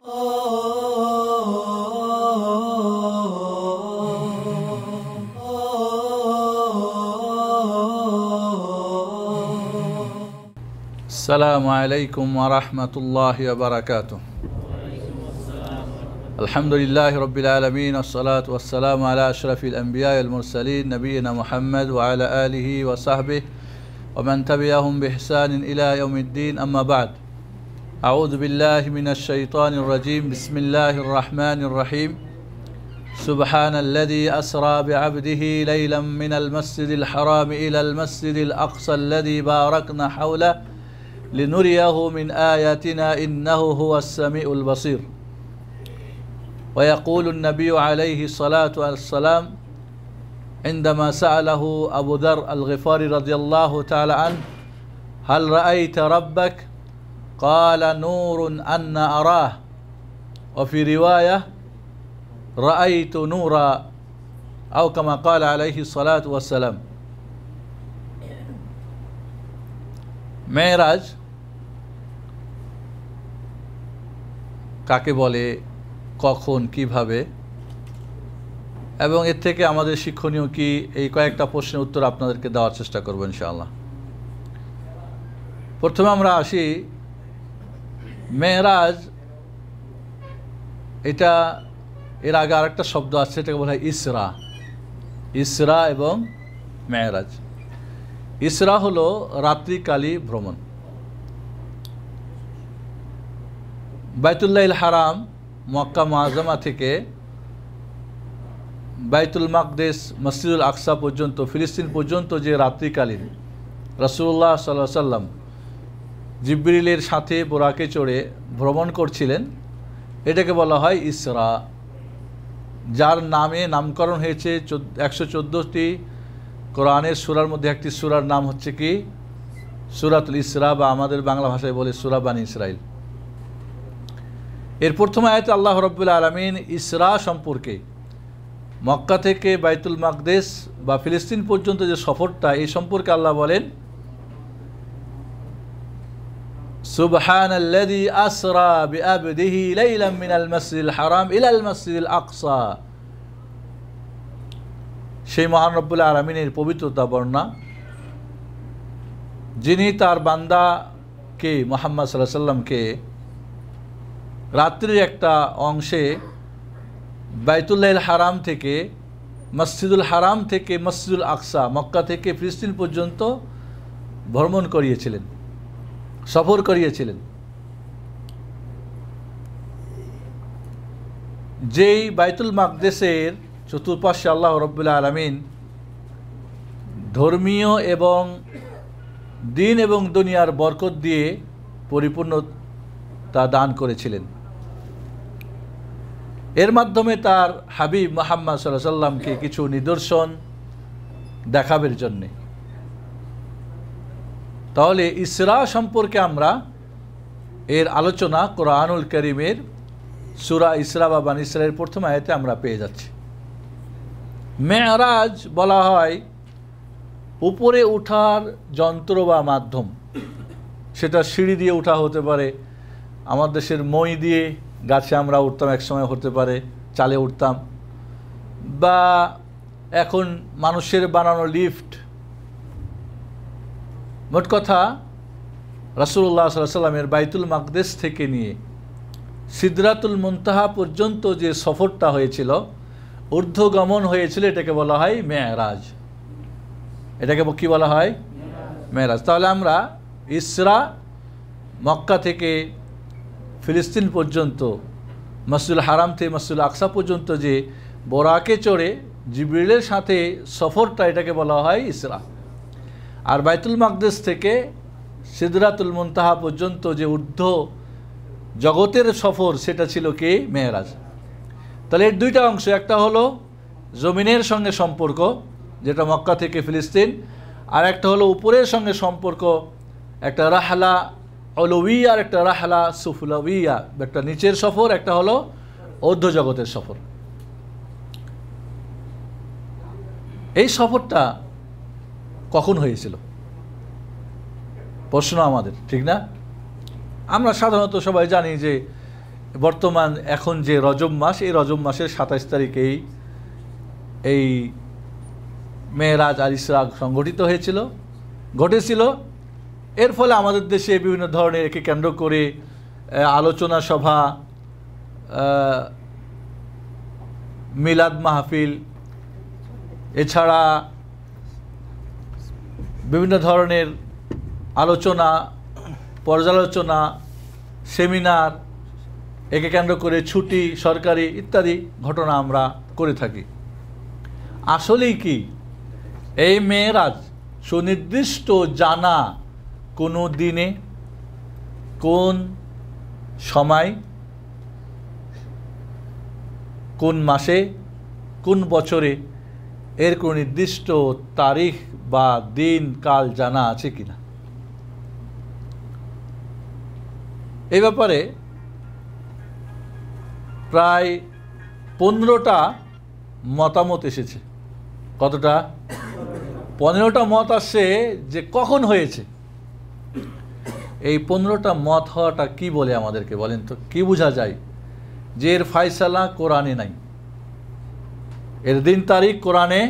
السلام عليكم ورحمة الله وبركاته. الحمد لله رب العالمين، والصلاة والسلام على أشرف الأنبياء والمرسلين نبينا محمد وعلى آله وصحبه ومن تبعهم بإحسان إلى يوم الدين. أما بعد، أعوذ بالله من الشيطان الرجيم. بسم الله الرحمن الرحيم. سبحان الذي أسرى بعبده ليلا من المسجد الحرام إلى المسجد الأقصى الذي باركنا حوله لنريه من آياتنا إنه هو السميع البصير. ويقول النبي عليه الصلاة والسلام عندما سأله أبو ذر الغفاري رضي الله تعالى عنه: هل رأيت ربك؟ قال: نور أن أراه. وفي رواية: رأيت نورا، أو كما قال عليه الصلاة والسلام. মেরাজ কাকে বলে, কখন, কিভাবে, এবং এর থেকে আমাদের শিক্ষণীয় কি, এই কয়েকটা প্রশ্নের উত্তর আপনাদেরকে দেওয়ার চেষ্টা করব ইনশাআল্লাহ। প্রথমে আমরা আসি মেরাজ। এটা এর আগে আরেকটা শব্দ আছে, এটাকে বলা হয় ইসরা। ইসরা এবং মেরাজ। ইসরা হলো রাত্রিকালী ভ্রমণ। বাইতুল্লাহিল হারাম মক্কা মুআজ্জামা থেকে বাইতুল মাকদেস মসজিদুল আকসা পর্যন্ত, ফিলিস্তিন পর্যন্ত যে রাত্রিকালীন রাসূলুল্লাহ সাল্লাল্লাহু আলাইহি ওয়াসাল্লাম জিবরিলের সাথে বোরাকে চড়ে ভ্রমণ করছিলেন, এটাকে বলা হয় ইসরা, যার নামে নামকরণ হয়েছে 114টি কোরআনের সূরার মধ্যে একটি সূরার নাম হচ্ছে কি সূরাতুল ইসরা, বা আমাদের বাংলা ভাষায় বলে সূরা বানী ইসরাইল। এর প্রথম আয়াতে আল্লাহ রাব্বুল আলামিন ইসরা সম্পর্কে, মক্কা থেকে বাইতুল মাকদেস বা ফিলিস্তিন পর্যন্ত যে সফরটা, এই সম্পর্কে আল্লাহ বলেন: সুবহানাল্লাযী আসরা বিআবদিহি লাইলাম মিনাল মাসজিদিল হারাম ইলাল মাসজিদিল আকসা। সেই মহান রব্বুল আলামিনের পবিত্রতা বর্ণনা, যিনি তার বান্দাকে মুহাম্মদ সাল্লাল্লাহু আলাইহি ওয়াসাল্লামকে রাত্রির একটা অংশে বাইতুল্লাহিল হারাম থেকে, মসজিদুল হারাম থেকে মসজিদুল আকসা, মক্কা থেকে ফিলিস্তিন পর্যন্ত ভ্রমণ করিয়েছিলেন, সফর করিয়েছিলেন। যেই বাইতুল মাকদেসের চতুর্পাশে আল্লাহ রাব্বুল আলামিন ধর্মীয় এবং দিন এবং দুনিয়ার বরকত দিয়ে পরিপূর্ণতা দান করেছিলেন, এর মাধ্যমে তার হাবিব মুহাম্মদ সাল্লাল্লাহু আলাইহি ওয়াসাল্লামকে কিছু নিদর্শন দেখাবের জন্যে। তাহলে ইসরা সম্পর্কে আমরা এর আলোচনা কোরআনুল কারীমের সূরা ইসরা বা বানী ইসরাইলের প্রথম আয়াতে আমরা পেয়ে যাচ্ছি। মেরাজ বলা হয় উপরে ওঠার যন্ত্র বা মাধ্যম। সেটা সিঁড়ি দিয়ে ওঠা হতে পারে, আমাদের দেশের মই দিয়ে গাছে আমরা উঠতাম, একসময় হতে পারে চালে উঠতাম, বা এখন মানুষের বানানো লিফট। মোট কথা, রাসূলুল্লাহ সাল্লাল্লাহু আলাইহি ওয়াসাল্লামের বাইতুল মাকদেস থেকে নিয়ে সিদরাতুল মুনতাহা পর্যন্ত যে সফরটা হয়েছিল, ঊর্ধ্বগমন হয়েছিল, এটাকে বলা হয় মেরাজ। এটাকে কি বলা হয়? মেরাজ। তাহলে আমরা ইসরা, মক্কা থেকে ফিলিস্তিন পর্যন্ত, মসজিদুল হারাম থেকে মসজিদুল আকসা পর্যন্ত যে বোরাকে চড়ে জিবরিলের সাথে সফরটা, এটাকে বলা হয় ইসরা। আর বাইতুল মাকদেস থেকে সিদরাতুল মুনতাহা পর্যন্ত যে ঊর্ধ্ব জগতের সফর, সেটা ছিল কি মেরাজ। তাহলে এর দুইটা অংশ, একটা হলো জমিনের সঙ্গে সম্পর্ক, যেটা মক্কা থেকে ফিলিস্তিন, আর একটা হলো উপরের সঙ্গে সম্পর্ক, একটা রাহলা অলুইয়া আর একটা রাহলা সুফলাউইয়া, একটা নিচের সফর, একটা হলো ঊর্ধ্ব জগতের সফর। এই সফরটা কখন হয়েছিল প্রশ্ন আমাদের, ঠিক না? আমরা সাধারণত সবাই জানি যে বর্তমান এখন যে রজব মাস, এই রজব মাসের 27 তারিখেই এই মেরাজ আর ইসরা ঘটেছিল। এর ফলে আমাদের দেশে বিভিন্ন ধরনের একে কেন্দ্র করে আলোচনা সভা, মিলাদ মাহফিল, এছাড়া বিভিন্ন ধরনের আলোচনা, পর্যালোচনা, সেমিনার, একে কেন্দ্র করে ছুটি সরকারি ইত্যাদি ঘটনা আমরা করে থাকি। আসলেই কি এই মেরাজ সুনির্দিষ্ট জানা কোনো দিনে, কোন সময়, কোন মাসে, কোন বছরে এর কোনো নির্দিষ্ট তারিখ বা দিন কাল জানা আছে কিনা? এই ব্যাপারে প্রায় 15টা মতামত এসেছে। কতটা? 15টা মত আসছে যে কখন হয়েছে। এই 15টা মত হওয়াটা কি বলে আমাদেরকে বলেন তো? কি বোঝা যায় যে এর ফায়সালা কোরআনে নাই, এর দিন তারিখ কোরআনে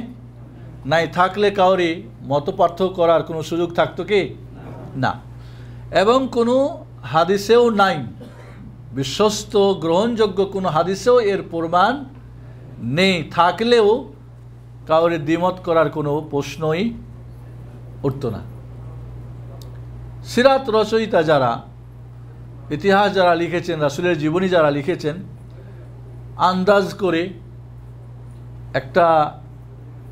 নাই? থাকলে কাউরি মত পার্থক্য করার কোনো সুযোগ থাকতো কি? না। এবং কোনো হাদিসেও নাই, বিশ্বস্ত গ্রহণযোগ্য কোনো হাদিসেও এর প্রমাণ নেই। থাকলেও কাউরি দ্বিমত করার কোনো প্রশ্নই উঠত না। সিরাত রচয়িতা যারা, ইতিহাস যারা লিখেছেন, রাসূলের জীবনী যারা লিখেছেন, আন্দাজ করে একটা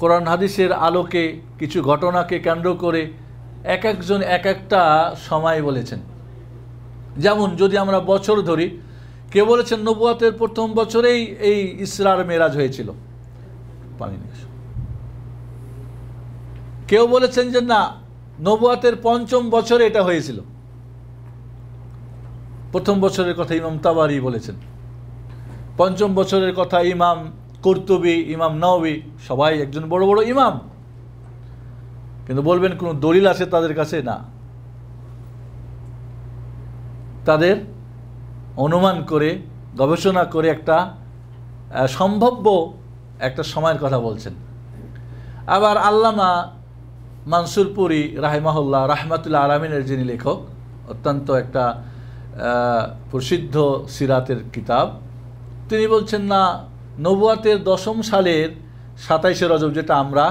কোরআন হাদিসের আলোকে কিছু ঘটনাকে কেন্দ্র করে এক একজন এক একটা সময় বলেছেন। যেমন যদি আমরা বছর ধরি, কেউ বলেছেন নবুয়াতের প্রথম বছরেই এই ইসরার মেরাজ হয়েছিল, পানি নিয়ে এসো। কেউ বলেছেন যে না, নবুয়াতের 5ম বছরে এটা হয়েছিল। প্রথম বছরের কথা ইমাম তাবারি বলেছেন, 5ম বছরের কথা ইমাম কুরতুবী, ইমাম নাওয়ী, সবাই একজন বড় বড় ইমাম, কিন্তু বলবেন কোনো দলিল আছে তাদের কাছে? না, তাদের অনুমান করে গবেষণা করে একটা সম্ভাব্য একটা সময়ের কথা বলছেন। আবার আল্লামা মানসুর পুরী রাহিমাহুল্লাহ, রাহমাতুল্লাহ আলামিনের যিনি লেখক, অত্যন্ত একটা প্রসিদ্ধ সিরাতের কিতাব, তিনি বলছেন না, নবুয়াতের 10ম সালের 27শে রজব যেটা আমরা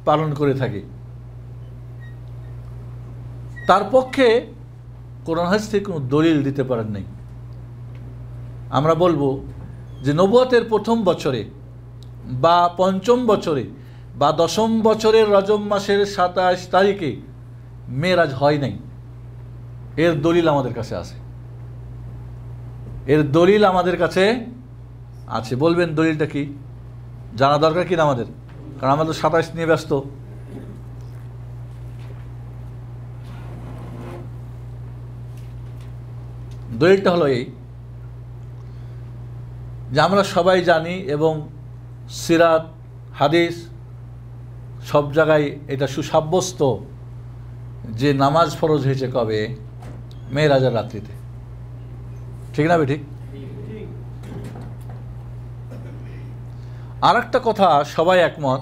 পালন করে থাকি, তার পক্ষে কোরআন হাদিস থেকে কোনো দলিল দিতে পারেন নাই। আমরা বলবো যে নবুয়াতের 1ম বছরে বা 5ম বছরে বা 10ম বছরের রজব মাসের 27 তারিখে মেরাজ হয় নাই, এর দলিল আমাদের কাছে আছে। এর দলিল আমাদের কাছে আছে। বলবেন দলিলটা কি? জানা দরকার কিনা আমাদের? কারণ আমাদের 27 নিয়ে ব্যস্ত। দলিলটা হলো এই যে আমরা সবাই জানি এবং সিরাত হাদিস সব জায়গায় এটা সুসাব্যস্ত যে নামাজ ফরজ হয়েছে কবে? মেরাজের রাত্রিতে। ঠিক না ঠিক? আর একটা কথা সবাই একমত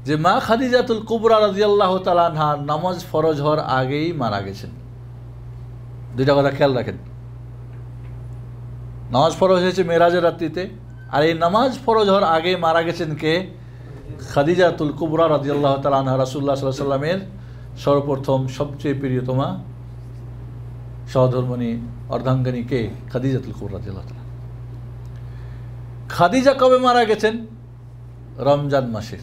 যে মা খাদিজাতুল কুবরা রাদিয়াল্লাহু তাআলা আনহা নামাজ ফরজ হওয়ার আগেই মারা গেছেন। দুইটা কথা খেয়াল রাখেন, নামাজ ফরজ হয়েছে মেরাজের রাত্রিতে, আর এই নামাজ ফরজ হওয়ার আগে মারা গেছেন কে? খাদিজাতুল কুবরা রাদিয়াল্লাহু তাআলা আনহা, রাসূলুল্লাহ সাল্লাল্লাহু আলাইহি ওয়াসাল্লামের সর্বপ্রথম সবচেয়ে প্রিয়তমা সহধর্মিণী অর্ধাঙ্গিনী কে? খাদিজাতুল কুবরা রাদিয়াল্লাহু তাআলা। খাদিজা কবে মারা গেছেন? রমজান মাসে।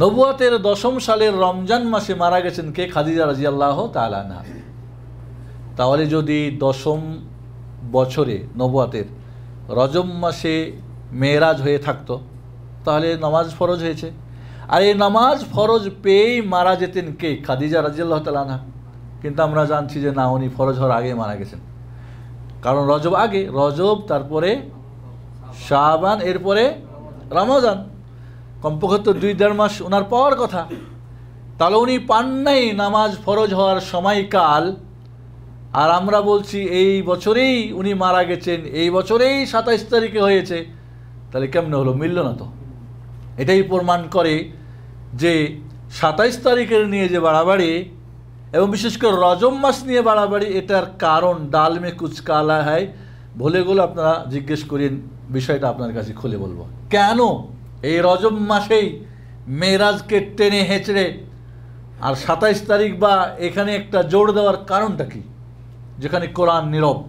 নবুয়াতের 10ম সালের রমজান মাসে মারা গেছেন কে? খাদিজা রাদিয়াল্লাহু তাআলা আনহা। তাহলে যদি 10ম বছরে নবুয়াতের রজব মাসে মেরাজ হয়ে থাকতো, তাহলে নামাজ ফরজ হয়েছে। আর এই নামাজ ফরজ পেয়েই মারা যেতেন কে? খাদিজা রাদিয়াল্লাহু তাআলা আনহা। কিন্তু আমরা জানছি যে না, উনি ফরজ হওয়ার আগে মারা গেছেন। কারণ রজব আগে, রজব, তারপরে শাবান, এরপরে রমজান, কমপক্ষে তো 2-1.5 মাস ওনার পাওয়ার কথা। তাহলে উনি পান নাই নামাজ ফরজ হওয়ার সময়কাল, আর আমরা বলছি এই বছরেই উনি মারা গেছেন, এই বছরেই 27 তারিখে হয়েছে, তাহলে কেমনে হলো? মিলল না তো। এটাই প্রমাণ করে যে 27 তারিখের নিয়ে যে বাড়াবাড়ি, এবং বিশেষ করে রজব মাস নিয়ে বাড়াবাড়ি, এটার কারণ ডাল মে কুচ কালা হয়, ভুলে গেলে আপনারা জিজ্ঞেস করেন, বিষয়টা আপনার কাছে খুলে বলবো। কেন এই রজব মাসেই মেরাজকে টেনে হেঁচড়ে আর 27 তারিখ বা এখানে একটা জোর দেওয়ার কারণটা কি? যেখানে কোরআন নীরব,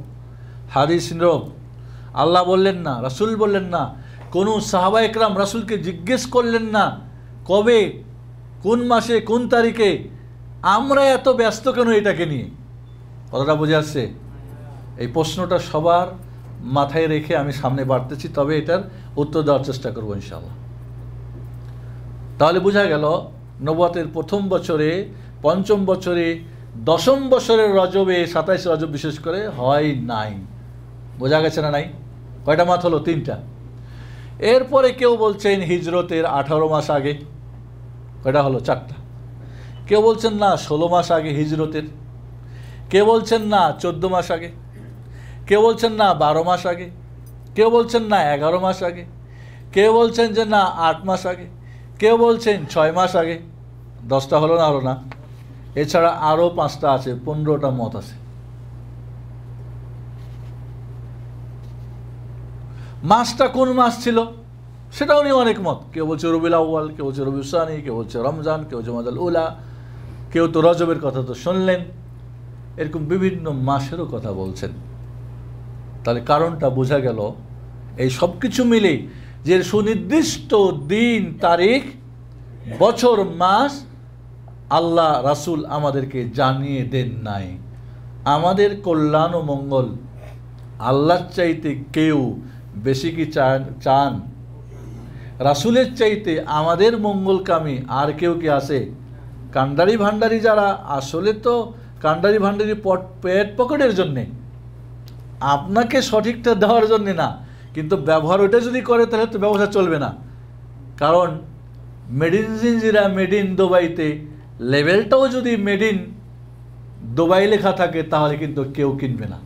হাদিস নীরব, আল্লাহ বললেন না, রাসূল বললেন না, কোনো সাহাবা একরাম রাসূলকে জিজ্ঞেস করলেন না কবে, কোন মাসে, কোন তারিখে, আমরা এত ব্যস্ত কেন এটাকে নিয়ে? কথাটা বুঝে আসছে? এই প্রশ্নটা সবার মাথায় রেখে আমি সামনে বাড়তেছি, তবে এটার উত্তর দেওয়ার চেষ্টা করবো ইনশাআল্লাহ। তাহলে বোঝা গেল নবুয়তের প্রথম বছরে, পঞ্চম বছরে, দশম বছরের রজবে, 27 রজব বিশেষ করে হয় নাই। বোঝা গেছে না? নাই। কয়টা মাস হলো? 3টা। এরপরে কেউ বলছেন হিজরতের 18 মাস আগে। কয়টা হলো? 4টা। কেউ বলছেন না 16 মাস আগে হিজরতের, কেউ বলছেন না 14 মাস আগে, কেউ বলছেন না 12 মাস আগে, কেউ বলছেন না 11 মাস আগে, কেউ বলছেন যে না 8 মাস আগে, কেউ বলছেন 6 মাস আগে। 10টা হলো না? হলো না। এছাড়া আরও 5টা আছে, 15টা মত আছে। মাসটা কোন মাস ছিল সেটাও নিয়ে অনেক মত। কেউ বলছে রবিউল আউয়াল, কেউ বলছে রবিউল সানি, কেউ বলছে রমজান, কেউ জমাদাল উলা, কেউ তো রজবের কথা তো শুনলেন, এরকম বিভিন্ন মাসেরও কথা বলছেন। তাহলে কারণটা বোঝা গেল এই সব কিছু মিলে যে সুনির্দিষ্ট দিন, তারিখ, বছর, মাস আল্লাহ রাসূল আমাদেরকে জানিয়ে দেন নাই। আমাদের কল্যাণ ও মঙ্গল আল্লাহর চাইতে কেউ বেশি কি চান? রাসূলের চাইতে আমাদের মঙ্গলকামী আর কেউ কি আছে? কান্ডারি ভান্ডারি যারা, আসলে তো কান্ডারি ভান্ডারি পেট পকেটের জন্যে, আপনাকে সঠিকটা দেওয়ার জন্যে না, কিন্তু ব্যবহার ওইটা যদি করে তাহলে তো ব্যবসা চলবে না। কারণ made in Jinjira, made in দুবাইতে লেভেলটাও যদি মেড ইন দুবাই লেখা থাকে তাহলে কিন্তু কেউ কিনবে না।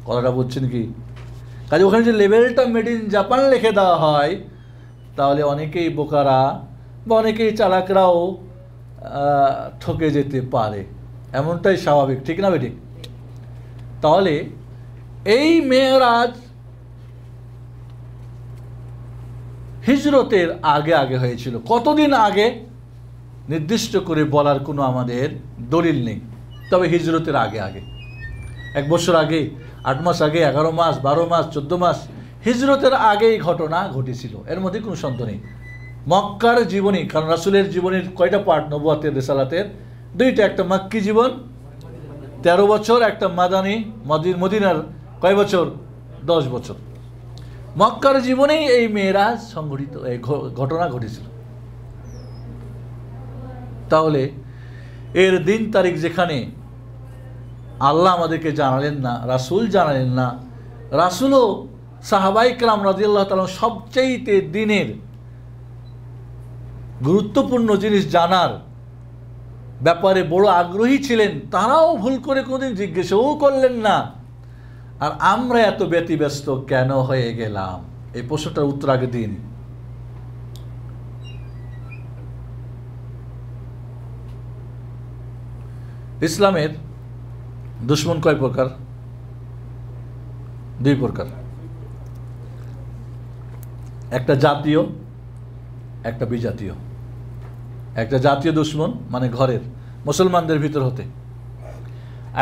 কথাটা বুঝছেন কি? কাজে ওখানে যে লেভেলটা মেড ইন জাপান লিখে দেওয়া হয়, তাহলে অনেকেই বোকারা বা অনেকেই চালাকরাও ঠকে যেতে পারে, এমনটাই স্বাভাবিক, ঠিক না বেঠিক? তাহলে এই মেরাজ হিজরতের আগে আগে হয়েছিল। কতদিন আগে নির্দিষ্ট করে বলার কোনো আমাদের দলিল নেই, তবে হিজরতের আগে আগে, 1 বছর আগে, 8 মাস আগে, 11 মাস, 12 মাস, 14 মাস, হিজরতের আগেই ঘটনা ঘটেছিল, এর মধ্যে কোনো সন্দেহ নেই। মক্কার জীবনী, কারণ রাসূলের জীবনের কয়টা পার্ট নবুয়তের, রিসালাতের? 2টা। একটা মক্কি জীবন 13 বছর, একটা মাদানী মদিনার কয় বছর? 10 বছর। মক্কার জীবনেই এই মেরাজ সংঘটিত, এই ঘটনা ঘটেছিল। তাহলে এর দিন তারিখ যেখানে আল্লাহ আমাদেরকে জানালেন না, রাসূল জানালেন না, রাসূলও সাহাবায়ে কেরাম রাদিয়াল্লাহু তাআলা সবচাইতে দিনের গুরুত্বপূর্ণ জিনিস জানার ব্যাপারে বড় আগ্রহী ছিলেন, তারাও ভুল করে কোনোদিন জিজ্ঞাসাও করলেন না। আর আমরা এত ব্যতিব্যস্ত কেন হয়ে গেলাম? এই প্রশ্নটার উত্তর আগে দিন। ইসলামের দুশ্মন কয় প্রকার? 2 প্রকার। একটা জাতীয়, একটা বিজাতীয়। একটা জাতীয় দুশ্মন মানে ঘরের মুসলমানদের ভিতর হতে,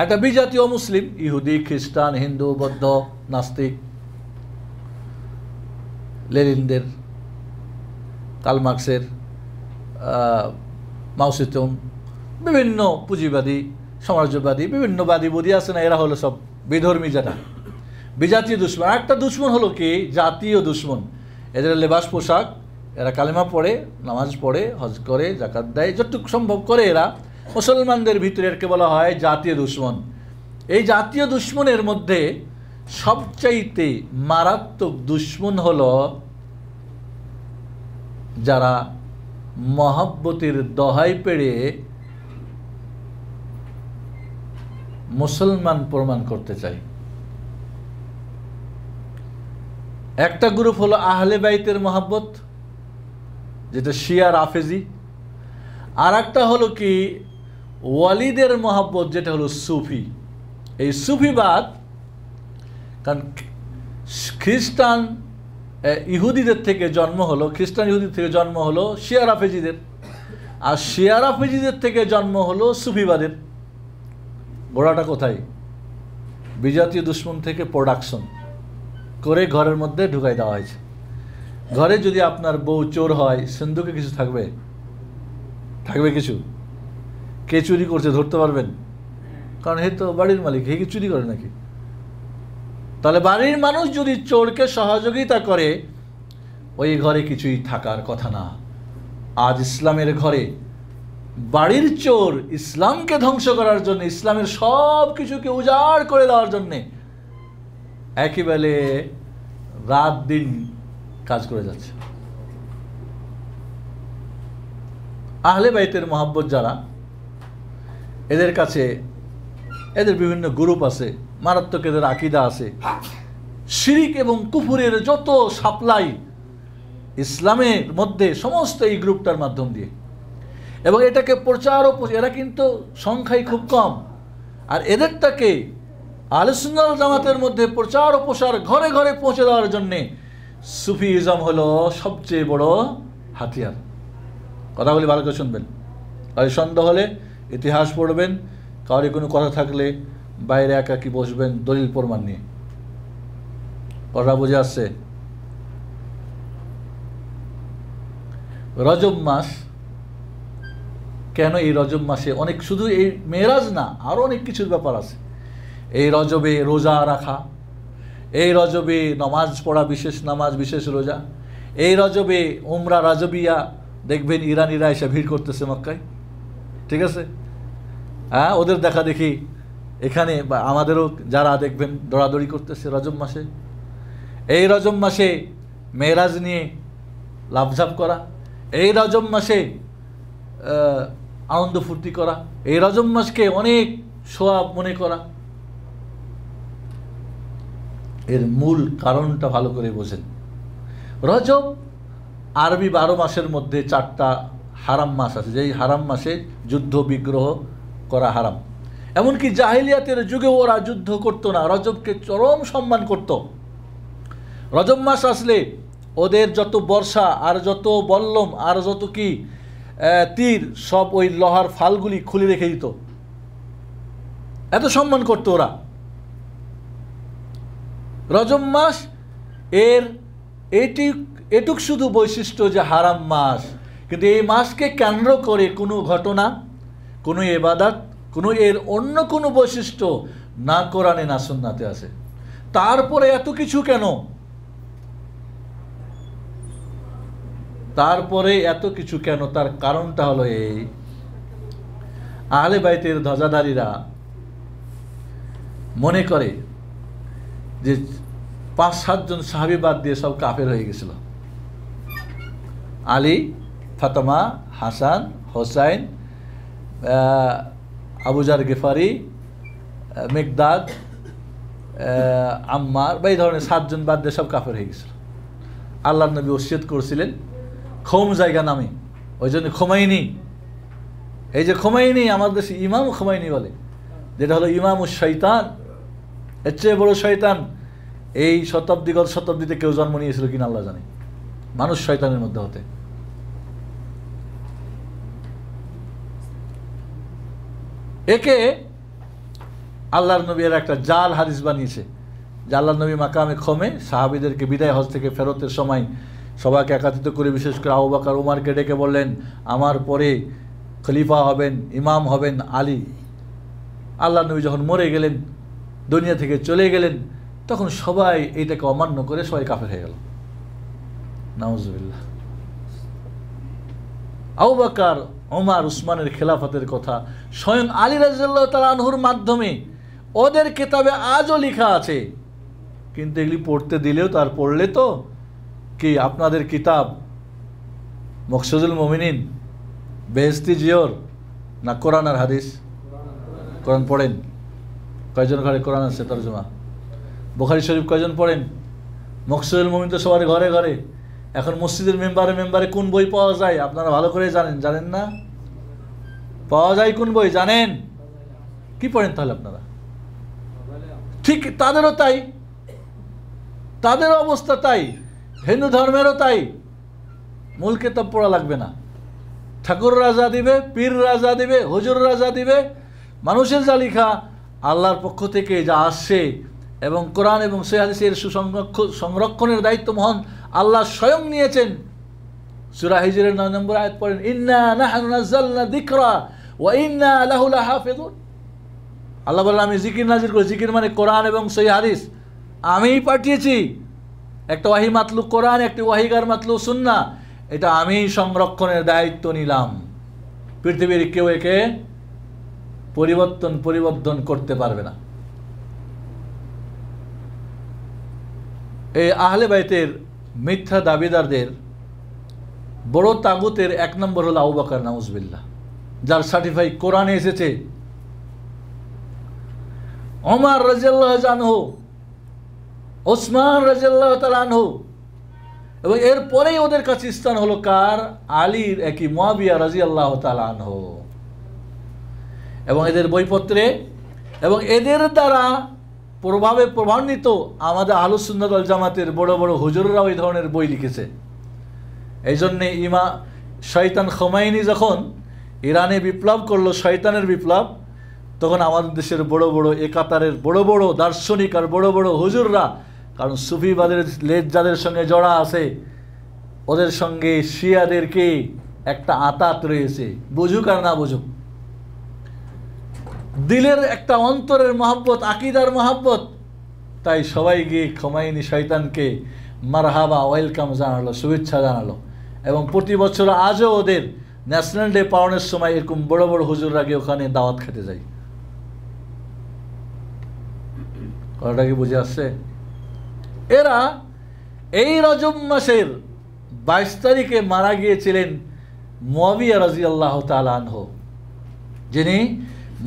একটা বিজাতীয় মুসলিম, ইহুদি, খ্রিস্টান, হিন্দু, বৌদ্ধ, নাস্তিক, লেনিনদের, কার্ল মার্কসের, মাও সেতুং, বিভিন্ন পুঁজিবাদী, সমাজবাদী, বিভিন্ন বাদী আছে না, এরা হলো সব বিধর্মী, যারা বিজাতীয় দুশ্মন। একটা দুশ্মন হলো কি জাতীয় দুশ্মন। এদের লেবাস পোশাক, এরা কালেমা পড়ে, নামাজ পড়ে, হজ করে, যাকাত দেয়, যতটুকু সম্ভব করে এরা, মুসলমানদের ভিতরে এরকে বলা হয় জাতীয় দুশ্মন। এই জাতীয় দুশ্মনের মধ্যে সবচাইতে মারাত্মক দুশ্মন হলো যারা মহব্বতের দোহাই পেড়ে মুসলমান প্রমাণ করতে চাই। একটা গ্রুপ হলো আহলে বাইতের মহব্বত, যেটা শিয়া রাফেজি, আর একটা হলো কি ওয়ালিদের মহব্বত, যেটা হলো সুফি। এই সুফিবাদ, কারণ খ্রিস্টান ইহুদিদের থেকে জন্ম হলো, খ্রিস্টান ইহুদিদের থেকে জন্ম হলো শিয়া রাফেজিদের, আর শিয়া রাফেজিদের থেকে জন্ম হলো সুফিবাদের। গোড়াটা কোথায়? বিজাতীয় দুশ্মন থেকে প্রোডাকশন করে ঘরের মধ্যে ঢুকাই দেওয়া হয়েছে। ঘরে যদি আপনার বউ চোর হয়, সিন্ধুকে কিছু থাকবে? থাকবে কিছু? কে চুরি করছে ধরতে পারবেন? কারণ হে তো বাড়ির মালিক, হে কি চুরি করে নাকি? তাহলে বাড়ির মানুষ যদি চোরকে সহযোগিতা করে, ওই ঘরে কিছুই থাকার কথা না। আজ ইসলামের ঘরে বাড়ির চোর ইসলামকে ধ্বংস করার জন্য, ইসলামের সব কিছুকে উজাড় করে দেওয়ার জন্যে একেবারে রাত দিন কাজ করে যাচ্ছে। আহলে বাইতের মহব্বত যারা, এদের কাছে এদের বিভিন্ন গ্রুপ আছে, মারাত্মক এদের আকীদা আছে। শিরিক এবং কুফুরের যত সাপ্লাই ইসলামের মধ্যে, সমস্ত এই গ্রুপটার মাধ্যম দিয়ে, এবং এটাকে প্রচার ও এরা কিন্তু সংখ্যায় খুব কম। আর এদেরটাকে আহলে সুন্নাত ওয়াল জামাতের মধ্যে প্রচার ও প্রসার ঘরে ঘরে পৌঁছে দেওয়ার জন্যে সুফিজম হলো সবচেয়ে বড় হাতিয়ার। কথাগুলি ভালো করে শুনবেন, আর সন্দেহ হলে ইতিহাস পড়বেন, কারো কোনো কথা থাকলে বাইরে একাকি বসবেন দলিল প্রমাণ নিয়ে। কথা বুঝে আসছে? রজব মাস কেন? এই রজব মাসে অনেক, শুধু এই মেরাজ না, আরও অনেক কিছুর ব্যাপার আছে। এই রজবে রোজা রাখা, এই রজবে নামাজ পড়া, বিশেষ নামাজ, বিশেষ রোজা। এই রজবে উমরা রাজবিয়া, দেখবেন ইরানিরা এসে ভিড় করতেছে মক্কায়, ঠিক আছে? হ্যাঁ, ওদের দেখা দেখি এখানে বা আমাদেরও যারা দেখবেন দৌড়াদৌড়ি করতেছে রজব মাসে। এই রজব মাসে মেরাজ নিয়ে লাভঝাপ করা, এই রজব মাসে আনন্দ ফুর্তি করা, এই রজব মাসকে অনেক সোয়াব মনে করা। এর মূল কারণটা ভালো করে বোঝেন। রজব আরবি 12 মাসের মধ্যে 4টা হারাম মাস আছে, যেই হারাম মাসে যুদ্ধ বিগ্রহ করা হারাম। এমনকি জাহিলিয়াতের যুগে ওরা যুদ্ধ করতো না, রজবকে চরম সম্মান করত। রজব মাস আসলে ওদের যত বর্ষা আর যত বল্লম আর যত কি তীর, সব ওই লোহার ফালগুলি খুলে রেখে দিত, এত সম্মান করতো ওরা। রজব মাস এর এটুক শুধু বৈশিষ্ট্য যে হারাম মাস, কিন্তু এই মাসকে কেন্দ্র করে কোনো ঘটনা, কোনো ইবাদত, কোনো এর অন্য কোনো বৈশিষ্ট্য না কোরআনে না সুন্নাতে আছে। তারপরে এত কিছু কেন? তারপরে এত কিছু কেন? তার কারণটা হলো এই, আহলে বাইতের ধ্বজাধারীরা মনে করে যে 5-7 জন সাহাবী বাদ দিয়ে সব কাফের হয়ে গেছিল। আলী, ফাতেমা, হাসান, হোসাইন, আবুজার গেফারি, মিকদাদ, আম্মার, বা এই ধরনের 7 জন বাদ দিয়ে সব কাফের হয়ে গেছিল। আল্লাহর নবী ওসিয়ত করেছিলেন খোম জায়গা নামে, ওই জন্য খোমাইনি, এই যে খোমাইনি আমাদের দেশে ইমাম খোমাইনি বলে, যেটা হলো ইমামুশ শয়তান, এর চেয়ে বড় শয়তান এই শতাব্দীগত শতাব্দীতে কেউ জন্ম নিয়েছিল কিনা আল্লাহ জানে, মানুষ শয়তানের মধ্যে হতে। একে আল্লাহর নবী এর একটা জাল হাদিস বানিয়েছে যে আল্লাহর নবী মাকামে খমে সাহাবীদেরকে বিদায় হজ থেকে ফেরতের সময় সবাইকে একত্রিত করে, বিশেষ করে আবু বকর ওমরকে ডেকে বললেন, আমার পরে খলিফা হবেন, ইমাম হবেন আলী। আল্লাহর নবী যখন মরে গেলেন, দুনিয়া থেকে চলে গেলেন, তখন সবাই এইটাকে অমান্য করে সবাই কাফের হয়ে গেল। নাউজুবিল্লাহ। আবু বকর, ওমর, উসমানের খেলাফতের কথা স্বয়ং আলী রাদিয়াল্লাহু তাআলা আনহুর মাধ্যমে ওদের কিতাবে আজও লেখা আছে, কিন্তু এগুলি পড়তে দিলেও তার পড়লে তো কি আপনাদের কিতাব মকসুদুল মুমিনিন, বেহেশতি জিওর, না কোরআন আর হাদিস? কোরআন পড়েন, কয়জন ঘরে কোরআন আছে তরজমা? বুখারী শরীফ কয়জন পড়েন? মকসুদুল মুমিন তো সবার ঘরে ঘরে। এখন মসজিদের মেম্বারে কোন বই পাওয়া যায় আপনারা ভালো করে জানেন, জানেন না? পাওয়া যায় কোন বই জানেন? কি পড়েন তাহলে আপনারা? ঠিক তাদেরও তাই, তাদেরও অবস্থা তাই, হিন্দু ধর্মেরও তাই। মূল কিতাব পড়া লাগবে না, ঠাকুর রাজা দিবে, পীর রাজা দিবে, হুজুর রাজা দিবে। মানুষের যা লেখা আল্লাহর পক্ষ থেকে যা আসছে এবং কোরআন এবং সহিহ হাদিসের সংরক্ষণের দায়িত্ব মহান আল্লাহ স্বয়ং নিয়েছেন। সূরা হিজরের 9 নম্বর আয়াত পড়েন, ইন্না নাহনু নাযালনা যিকরা ওয়া ইন্না লাহু লাহাফিজুন। আল্লাহ বলেন আমি জিকির নাজিল করি। জিকির মানে কোরআন এবং সহিহ হাদিস আমিই পাঠিয়েছি। একটা ওয়াহি মাতলু কোরআন, একটি ওয়াহিগার মাতলু সুন্নাহ, এটা আমি সংরক্ষণের দায়িত্ব নিলাম। পৃথিবীর কেউ একে পরিবর্তন করতে পারবে না। এই আহলে বাইতের মিথ্যা দাবিদারদের বড় তাগুতের 1 নম্বর হলো আবু বকর নাউজুবিল্লাহ, যার সার্টিফাই কোরআনে এসেছে। ওমর রাদিয়াল্লাহু আনহু, ওসমান রাদিয়াল্লাহু তাআলা আনহু, এবং এরপরেই ওদের কাছে স্থান হলো কার? আলীর একই মুয়াবিয়া রাদিয়াল্লাহু তাআলা আনহু। এবং এদের বইপত্রে এবং এদের দ্বারা প্রভাবে প্রভান্বিত আমাদের আহলুস সুন্নাত ওয়াল জামাতের বড় বড় হুজুররাও এই ধরনের বই লিখেছে। এই জন্যে শয়তান খোমাইনি যখন ইরানে বিপ্লব করলো, শয়তানের বিপ্লব, তখন আমাদের দেশের বড় বড় একাতারের বড় বড় দার্শনিক আর বড় বড় হুজুররা, কারণ সুফিবাদের লেজ যাদের সঙ্গে জড়া আছে ওদের সঙ্গে শিয়াদেরকে একটা আতাত রয়েছে, বুঝুক আর না বুঝুক। দিলের একটা অন্তরের মহব্বত, আকিদার মহব্বত, তাই সবাই গিয়ে খোমাইনি শয়তানকে মারহাবা ওয়েলকাম জানালো, শুভেচ্ছা জানালো। এবং প্রতি বছর আজও ওদের ন্যাশনাল ডে পালনের সময় এরকম বড় বড় হুজুররা গিয়ে ওখানে দাওয়াত খেতে যায়। কথাটা কি বুঝে আসছে? এরা এই রজব মাসের 22 তারিখে মারা গিয়েছিলেন মুয়াবিয়া রাদিয়াল্লাহু তাআলা আনহু, যিনি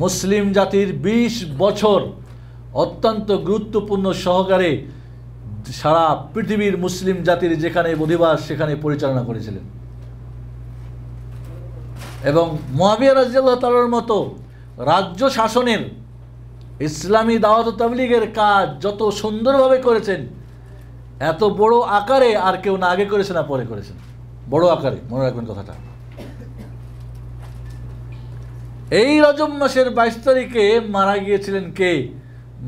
মুসলিম জাতির 20 বছর অত্যন্ত গুরুত্বপূর্ণ সহকারে সারা পৃথিবীর মুসলিম জাতির যেখানে অধিবাস সেখানে পরিচালনা করেছিলেন। এবং মুয়াবিয়া রাদিয়াল্লাহু তাআলার মতো রাজ্য শাসনের ইসলামী দাওয়াত ও তাবলীগের কাজ যত সুন্দরভাবে করেছেন, এত বড় আকারে আর কেউ না আগে করেছে না পরে করেছেন। বড় আকারে, মনে রাখবেন কথাটা। এই রজব মাসের 22 তারিখে মারা গিয়েছিলেন কে?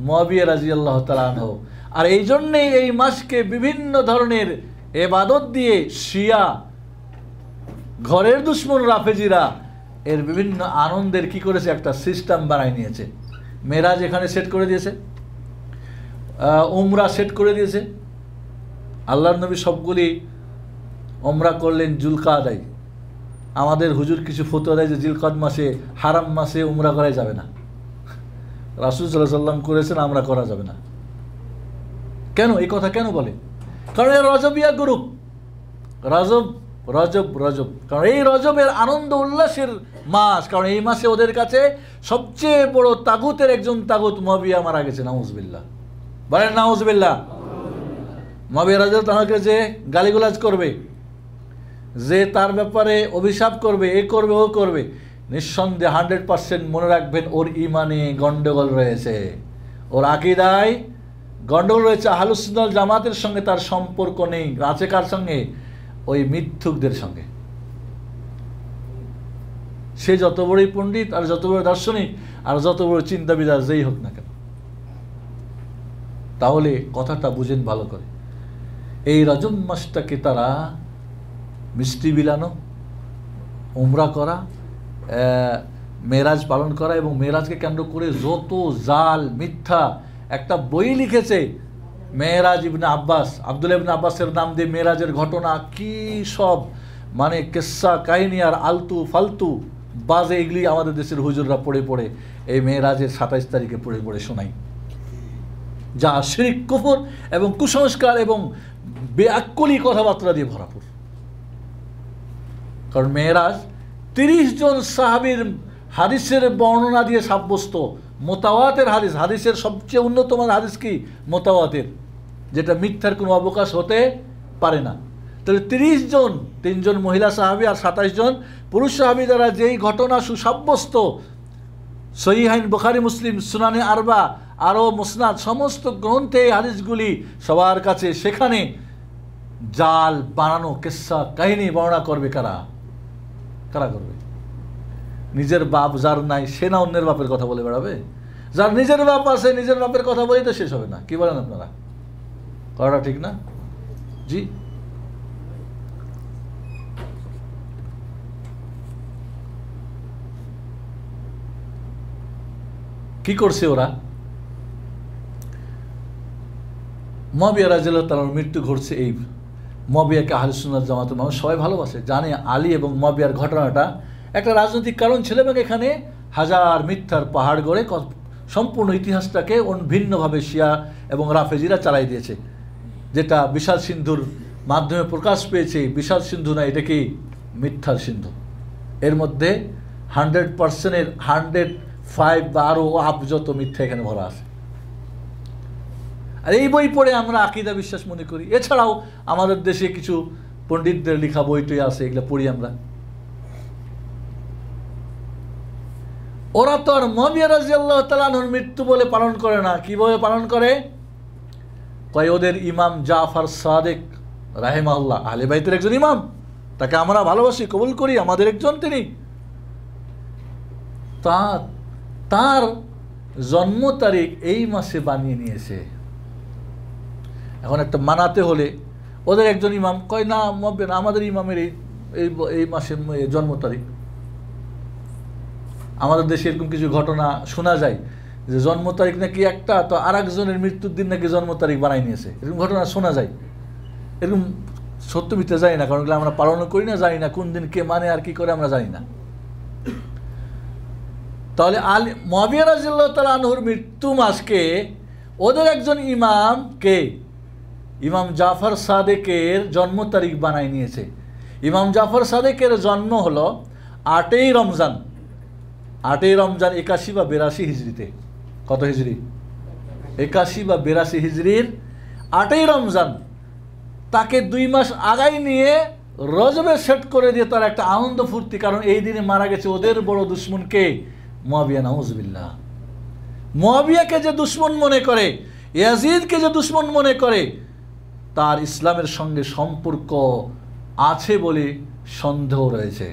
মুয়াবিয়া রাদিয়াল্লাহু তাআলা আনহু। আর এই জন্যেই এই মাসকে বিভিন্ন ধরনের ইবাদত দিয়ে শিয়া ঘরের দুশ্মন রাফেজিরা এর বিভিন্ন আনন্দের কি করেছে, একটা সিস্টেম বানাই নিয়েছে। মেরাজ এখানে সেট করে দিয়েছে, উমরা সেট করে দিয়েছে। আল্লাহর নবী সবগুলি উমরা করলেন জুলকাদায়। আমাদের হুজুর কিছু ফতোয়া দেয় যে জিলকদ মাসে, হারাম মাসে উমরা করা যাবে না। রাসূল সাল্লাল্লাহু আলাইহি ওয়াসাল্লাম করেছেন, আমরা করা যাবে না। কেন এই কথা কেন বলে? কারণ এই রজবিয়া গ্রুপ, রজব, কারণ এই রজবের আনন্দ উল্লাসের মাস। কারণ এই মাসে ওদের কাছে সবচেয়ে বড় তাগুতের একজন তাগুত মুয়াবিয়া মারা গেছে। নাউজুবিল্লাহ, বলেন নাউজুবিল্লাহ। মুয়াবিয়া রাদিয়াল্লাহু তাআলাকে যে গালিগালাজ করবে, যে তার ব্যাপারে অভিশাপ করবে, এ করবে ও করবে, নিঃসন্দেহে 100% মনে রাখবেন ওর ইমানে গন্ডগোল রয়েছে, ওর আকীদায় গন্ডগোল রয়েছে। আহলুস সুন্নাহ ওয়াল জামাতের সঙ্গে তার সম্পর্ক নেই। আছে কার সঙ্গে? ওই মিথ্যুকদের সঙ্গে। সে যত বড়ই পণ্ডিত আর যত বড় দার্শনিক আর যত বড় চিন্তাবিদ আর যেই হোক না কেন। তাহলে কথাটা বুঝেন ভালো করে। এই রজব মাসটাকে তারা মিষ্টি বিলানো, উমরা করা, মেরাজ পালন করা এবং মেরাজকে কেন্দ্র করে যত জাল মিথ্যা। একটা বই লিখেছে মেরাজ ইবনে আব্বাস, আব্দুল্লাহ ইবনে আব্বাসের নাম দিয়ে মেরাজের ঘটনা কি সব মানে কিস্সা কাহিনী আর আলতু ফালতু বাজে, এগুলি আমাদের দেশের হুজুররা পড়ে পড়ে এই মেরাজের 27 তারিখে পড়ে পড়ে শোনাই, যা শিরক, কুফর এবং কুসংস্কার এবং বেআক্কলি কথাবার্তা দিয়ে ভরাপুর। কারণ মেরাজ 30 জন সাহাবীর হাদিসের বর্ণনা দিয়ে সাব্যস্ত, মোতাওয়াতের হাদিস, হাদিসের সবচেয়ে উন্নতম হাদিস কি? মোতাওয়াতের, যেটা মিথ্যার কোনো অবকাশ হতে পারে না। তাহলে 30 জন, 3 জন মহিলা সাহাবী আর 27 জন পুরুষ সাহাবী দ্বারা যেই ঘটনা সুসাব্যস্ত, সহিহাইন, বুখারী, মুসলিম, সুনানে আরবা, আরও মুসনাদ, সমস্ত গ্রন্থে এই হাদিসগুলি সবার কাছে। সেখানে জাল বানানো কিসসা কাহিনী বর্ণনা করবে কারা? কারা করবে? নিজের বাপ যার নাই সে না অন্যের বাপের কথা বলে বেড়াবে? যার নিজের বাপ আছে নিজের বাপের কথা বলেই তো শেষ হবে না। কি বলেন আপনারা? করাটা ঠিক না? জি। কি করছে ওরা? মুয়াবিয়া রাদিয়াল্লাহু তাআলার মৃত্যু ঘটছে। এই মুয়াবিয়াকে আহলে সুন্নাত জামাতের মানুষ সবাই ভালোবাসে, জানে আলী এবং মুয়াবিয়ার ঘটনাটা একটা রাজনৈতিক কারণ ছিল, এবং এখানে হাজার মিথ্যার পাহাড় গড়ে সম্পূর্ণ ইতিহাসটাকে ভিন্নভাবে শিয়া এবং রাফেজিরা চালাই দিয়েছে, যেটা বিশাল সিন্ধুর মাধ্যমে প্রকাশ পেয়েছে। বিশাল সিন্ধু না, এটা কি? মিথ্যার সিন্ধু। এর মধ্যে 100%-এর 105 বা আরও আপ যত মিথ্যা এখানে ভরা আছে। আর এই বই পড়ে আমরা আকীদা বিশ্বাস মনে করি। এছাড়াও আমাদের দেশে কিছু পণ্ডিতদের লেখা বইটই আছে, এগুলো পড়ি আমরা। ওরা তো আর মুয়াবিয়া রাদিয়াল্লাহু তাআলা আনহুর মৃত্যু বলে পালন করে না। কিভাবে পালন করে? কয় ওদের ইমাম জাফর সাদিক রাহিমাহুল্লাহ আহলে বাইতের একজন ইমাম, তাকে আমরা ভালোবাসি, কবুল করি, আমাদের একজন তিনি। তার জন্ম তারিখ এই মাসে বানিয়ে নিয়েছে। এখন একটা মানাতে হলে ওদের একজন ইমাম কয় না আমাদের ইমামের এই মাসের জন্ম তারিখ। আমাদের দেশে এরকম কিছু ঘটনা শোনা যায় যে জন্ম তারিখ নাকি একটা, তো আর একজনের মৃত্যুর দিন নাকি জন্ম তারিখ বানাই নিয়েছে, এরকম ঘটনা শোনা যায়। এরকম সত্য মিথ্যা জানি না, কারণ আমরা পালনও করি না, জানি না কোন দিন কে মানে আর কি করে আমরা জানি না। তাহলে মুয়াবিয়া রাদিয়াল্লাহু তাআলা আনহুর মৃত্যু মাসকে ওদের একজন ইমাম কে? ইমাম জাফর সাদেকের জন্ম তারিখ বানাই নিয়েছে। ইমাম জাফর সাদেকের জন্ম হলো 8ই রমজান, 8ই রমজান 81 বা 82 হিজরিতে। কত হিজরি? 81 বা 82 হিজরির 8ই রমজান। তাকে 2 মাস আগাই নিয়ে রজবে সেট করে দিয়ে তার একটা আনন্দ ফুর্তি, কারণ এই দিনে মারা গেছে ওদের বড় দুশ্মনকে, মুয়াবিয়া, নাউজুবিল্লাহ। মুয়াবিয়াকে যে দুশ্মন মনে করে, ইয়াজিদকে যে দুশ্মন মনে করে, তার ইসলামের সঙ্গে সম্পর্ক আছে বলে সন্দেহ রয়েছে।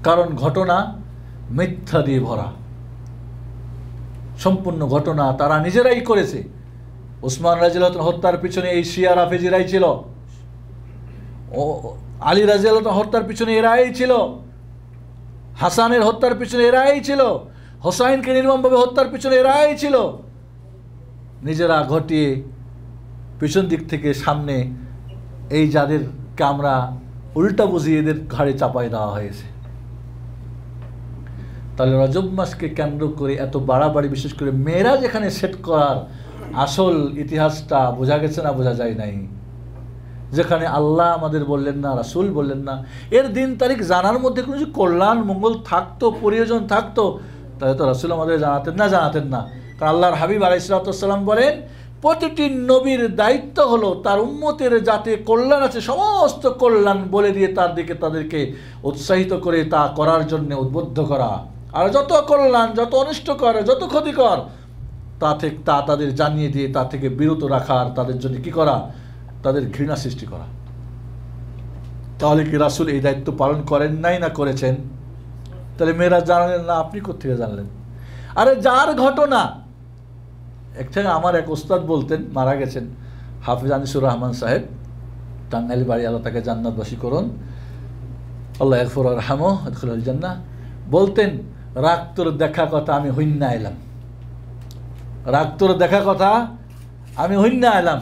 কারণ ঘটনা মিথ্যা দিয়ে ভরা, সম্পূর্ণ ঘটনা তারা নিজেরাই করেছে। ওসমান রাদিয়াল্লাহু তাআলা হত্যার পিছনে এই শিয়া রাফেজিরাই ছিল, আলী রাদিয়াল্লাহু তাআলা হত্যার পিছনে এরাই ছিল, হাসানের হত্যার পিছনে এরাই ছিল, হোসাইনকে নির্মমভাবে হত্যার পিছনে এরাই ছিল। নিজেরা ঘটিয়ে পিছন দিক থেকে সামনে এই যাদেরকে আমরা উল্টা বুঝিয়ে এদের ঘাড়ে চাপাই দেওয়া হয়েছে। তাহলে রজব মাসকে কেন্দ্র করে এত বাড়াবাড়ি, বিশেষ করে মেয়েরা যেখানে সেট করার আসল ইতিহাসটা বোঝা গেছে না বোঝা যায় নাই। যেখানে আল্লাহ আমাদের বললেন না, রাসূল বললেন না, এর দিন তারিখ জানার মধ্যে কোনো কিছু কল্যাণ মঙ্গল থাকতো, প্রয়োজন থাকতো, তাহলে তো রাসূল আমাদের জানাতেন না। কারণ আল্লাহর হাবিব আলাইহিস সালাতু ওয়াস সালাম বলেন, প্রতিটি নবীর দায়িত্ব হলো তার উম্মতের যাতে কল্যাণ আছে সমস্ত কল্যাণ বলে দিয়ে তার দিকে তাদেরকে উৎসাহিত করে তা করার জন্য উদ্বুদ্ধ করা, আর যত কল্যাণ, যত অনিষ্টকর, যত ক্ষতিকর তা তাদের জানিয়ে দিয়ে তা থেকে বিরত রাখার, তাদের জন্য কি করা? তাদের ঘৃণা সৃষ্টি করা। তাহলে কি রাসূল এই দায়িত্ব পালন করেন নাই না করেছেন? তাহলে মেয়েরা জানলেন না, আপনি কোত্থেকে জানলেন? আরে যার ঘটনা, একটা আমার এক ওস্তাদ বলতেন, মারা গেছেন, হাফিজ আনিসুর রহমান সাহেব, টাঙ্গাইল বাড়ি, আল্লাহ তাকে জান্নাতবাসী করুন, আল্লাহ ইয়াগফির ওয়ারহামহু আদখিলহুল জান্নাহ। বলতেন, রাগ তোর দেখা কথা আমি হইন্না এলাম, রাগ তোর দেখা কথা আমি হইন্না এলাম।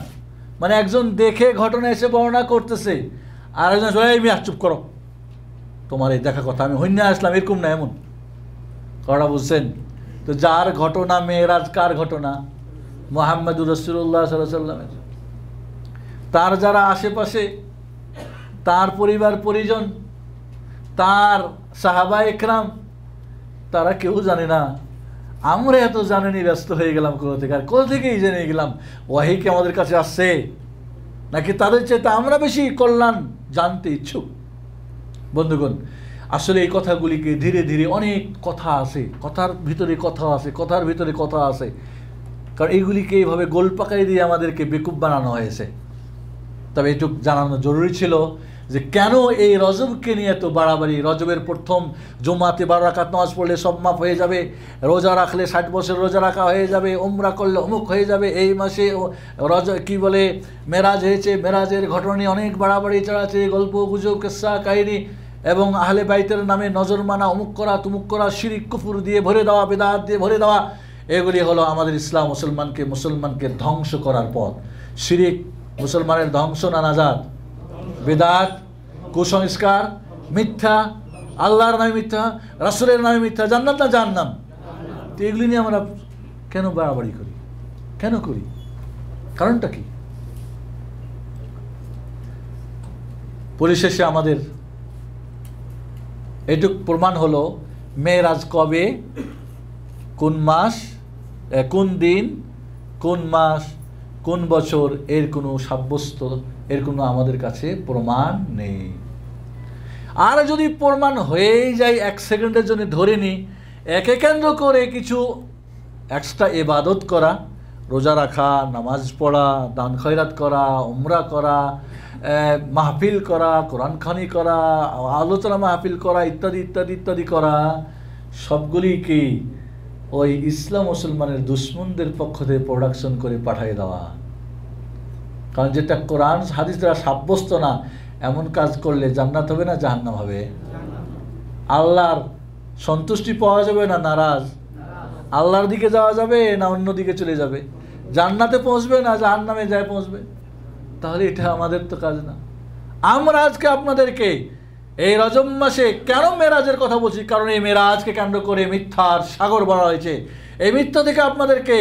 মানে একজন দেখে ঘটনা এসে বর্ণনা করতেছে, আর একজন এই মিয়া চুপ করো, তোমার এই দেখা কথা আমি হইন্না আসলাম, এরকম না, এমন করা, বুঝছেন? তো যার ঘটনা মেয়েরাজ, কার ঘটনা? মুহাম্মদুর রাসূলুল্লাহ সাল্লাল্লাহু আলাইহি ওয়াসাল্লামের। তার যারা আশেপাশে, তার পরিবার পরিজন, তার সাহাবা একরাম তারা কেউ জানে না, আমরা এত জানেনি ব্যস্ত হয়ে গেলাম কোথা থেকে, আর কোথা থেকেই জেনে গেলাম ওয়াহি কি আমাদের কাছে আসছে, নাকি তাদের চাইতে আমরা বেশি কল্যাণ জানতে ইচ্ছুক। বন্ধুগণ, আসলে এই কথাগুলিকে ধীরে ধীরে অনেক কথা আছে, কথার ভিতরে কথা আছে, কথার ভিতরে কথা আছে, কারণ এইগুলিকে এইভাবে গোল পাকাই দিয়ে আমাদেরকে বেকুব বানানো হয়েছে। তবে এটুক জানানো জরুরি ছিল যে কেন এই রজবকে নিয়ে এত বাড়াবাড়ি। রজবের প্রথম জুমাতে 12 রাকাত নামাজ পড়লে সব মাফ হয়ে যাবে, রোজা রাখলে 60 বছর রোজা রাখা হয়ে যাবে, উমরা করলে অমুক হয়ে যাবে, এই মাসে কি বলে মেরাজ হয়েছে, মেরাজের ঘটনা নিয়ে অনেক বাড়াবাড়ি চড়াচ্ছে, গল্প গুজব কিসসা কাহিনী, এবং আহলে বাইতের নামে নজর মানা, অমুক করা তুমুক করা, শিরিক কুফর দিয়ে ভরে দেওয়া, বিদআত দিয়ে ভরে দেওয়া, এগুলি হলো আমাদের ইসলাম মুসলমানকে ধ্বংস করার পথ। শিরিক মুসলমানের ধ্বংস না নাজাত, বিদআত কুসংস্কার, মিথ্যা, আল্লাহর নামে মিথ্যা, রাসূলের নামে মিথ্যা, জান্নাত না জাহান্নাম। তো এগুলি নিয়ে আমরা কেন বাড়াবাড়ি করি, কেন করি, কারণটা কি? পরিশেষে আমাদের এটুক প্রমাণ হলো মেরাজ কবে, কোন মাস, কোন দিন, কোন মাস, কোন বছর, এর কোনো সাব্যস্ত, এর কোনো আমাদের কাছে প্রমাণ নেই। আর যদি প্রমাণ হয়েই যায়, 1 সেকেন্ডের জন্য ধরে নিই, একে কেন্দ্র করে কিছু এক্সট্রা ইবাদত করা, রোজা রাখা, নামাজ পড়া, দান খয়রাত করা, উমরা করা, মাহফিল করা, কোরআন খানি করা, আলোচনা মাহফিল করা, ইত্যাদি ইত্যাদি ইত্যাদি করা, সবগুলি কি ওই ইসলাম মুসলমানের দুশ্মনদের পক্ষ থেকে প্রোডাকশন করে পাঠিয়ে দেওয়া। কারণ যেটা কোরআন হাদিস দ্বারা সাব্যস্ত না, এমন কাজ করলে জান্নাত হবে না জাহান্নাম হবে? আল্লাহর সন্তুষ্টি পাওয়া যাবে না নারাজ? আল্লাহর দিকে যাওয়া যাবে না অন্য দিকে চলে যাবে? জান্নাতে পৌঁছবে না জাহান্নামে যায় পৌঁছবে? তাহলে এটা আমাদের তো কাজ না। আমরা আজকে আপনাদেরকে এই রজব মাসে কেন মেরাজের কথা বলছি, কারণ এই মেরাজকে কেন্দ্র করে মিথ্যার সাগর ভরা হয়েছে। এই মিথ্যা থেকে আপনাদেরকে,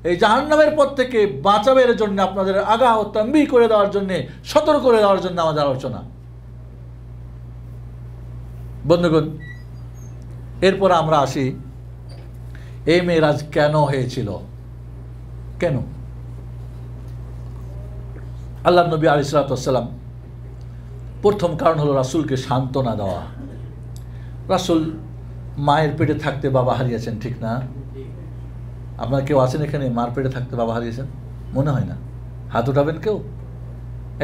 এই জাহান্নামের পথ থেকে বাঁচাবের জন্য, আপনাদের আগাহ তাম্বিহ করে দেওয়ার জন্য, সতর্ক করে দেওয়ার জন্য আমাদের আলোচনা। বন্ধুগণ, এরপর আমরা আসি এই মেরাজ কেন হয়েছিল, কেন? আল্লাহ নবী আলাইহিস সালাতু ওয়াস সালাম প্রথম কারণ হলো রাসূলকে সান্ত্বনা দেওয়া। রাসূল মায়ের পেটে থাকতে বাবা হারিয়েছেন, ঠিক না? আপনার কেউ আছেন এখানে মার পেটে থাকতে বাবা হারিয়েছেন? মনে হয় না। হাত উঠাবেন কেউ?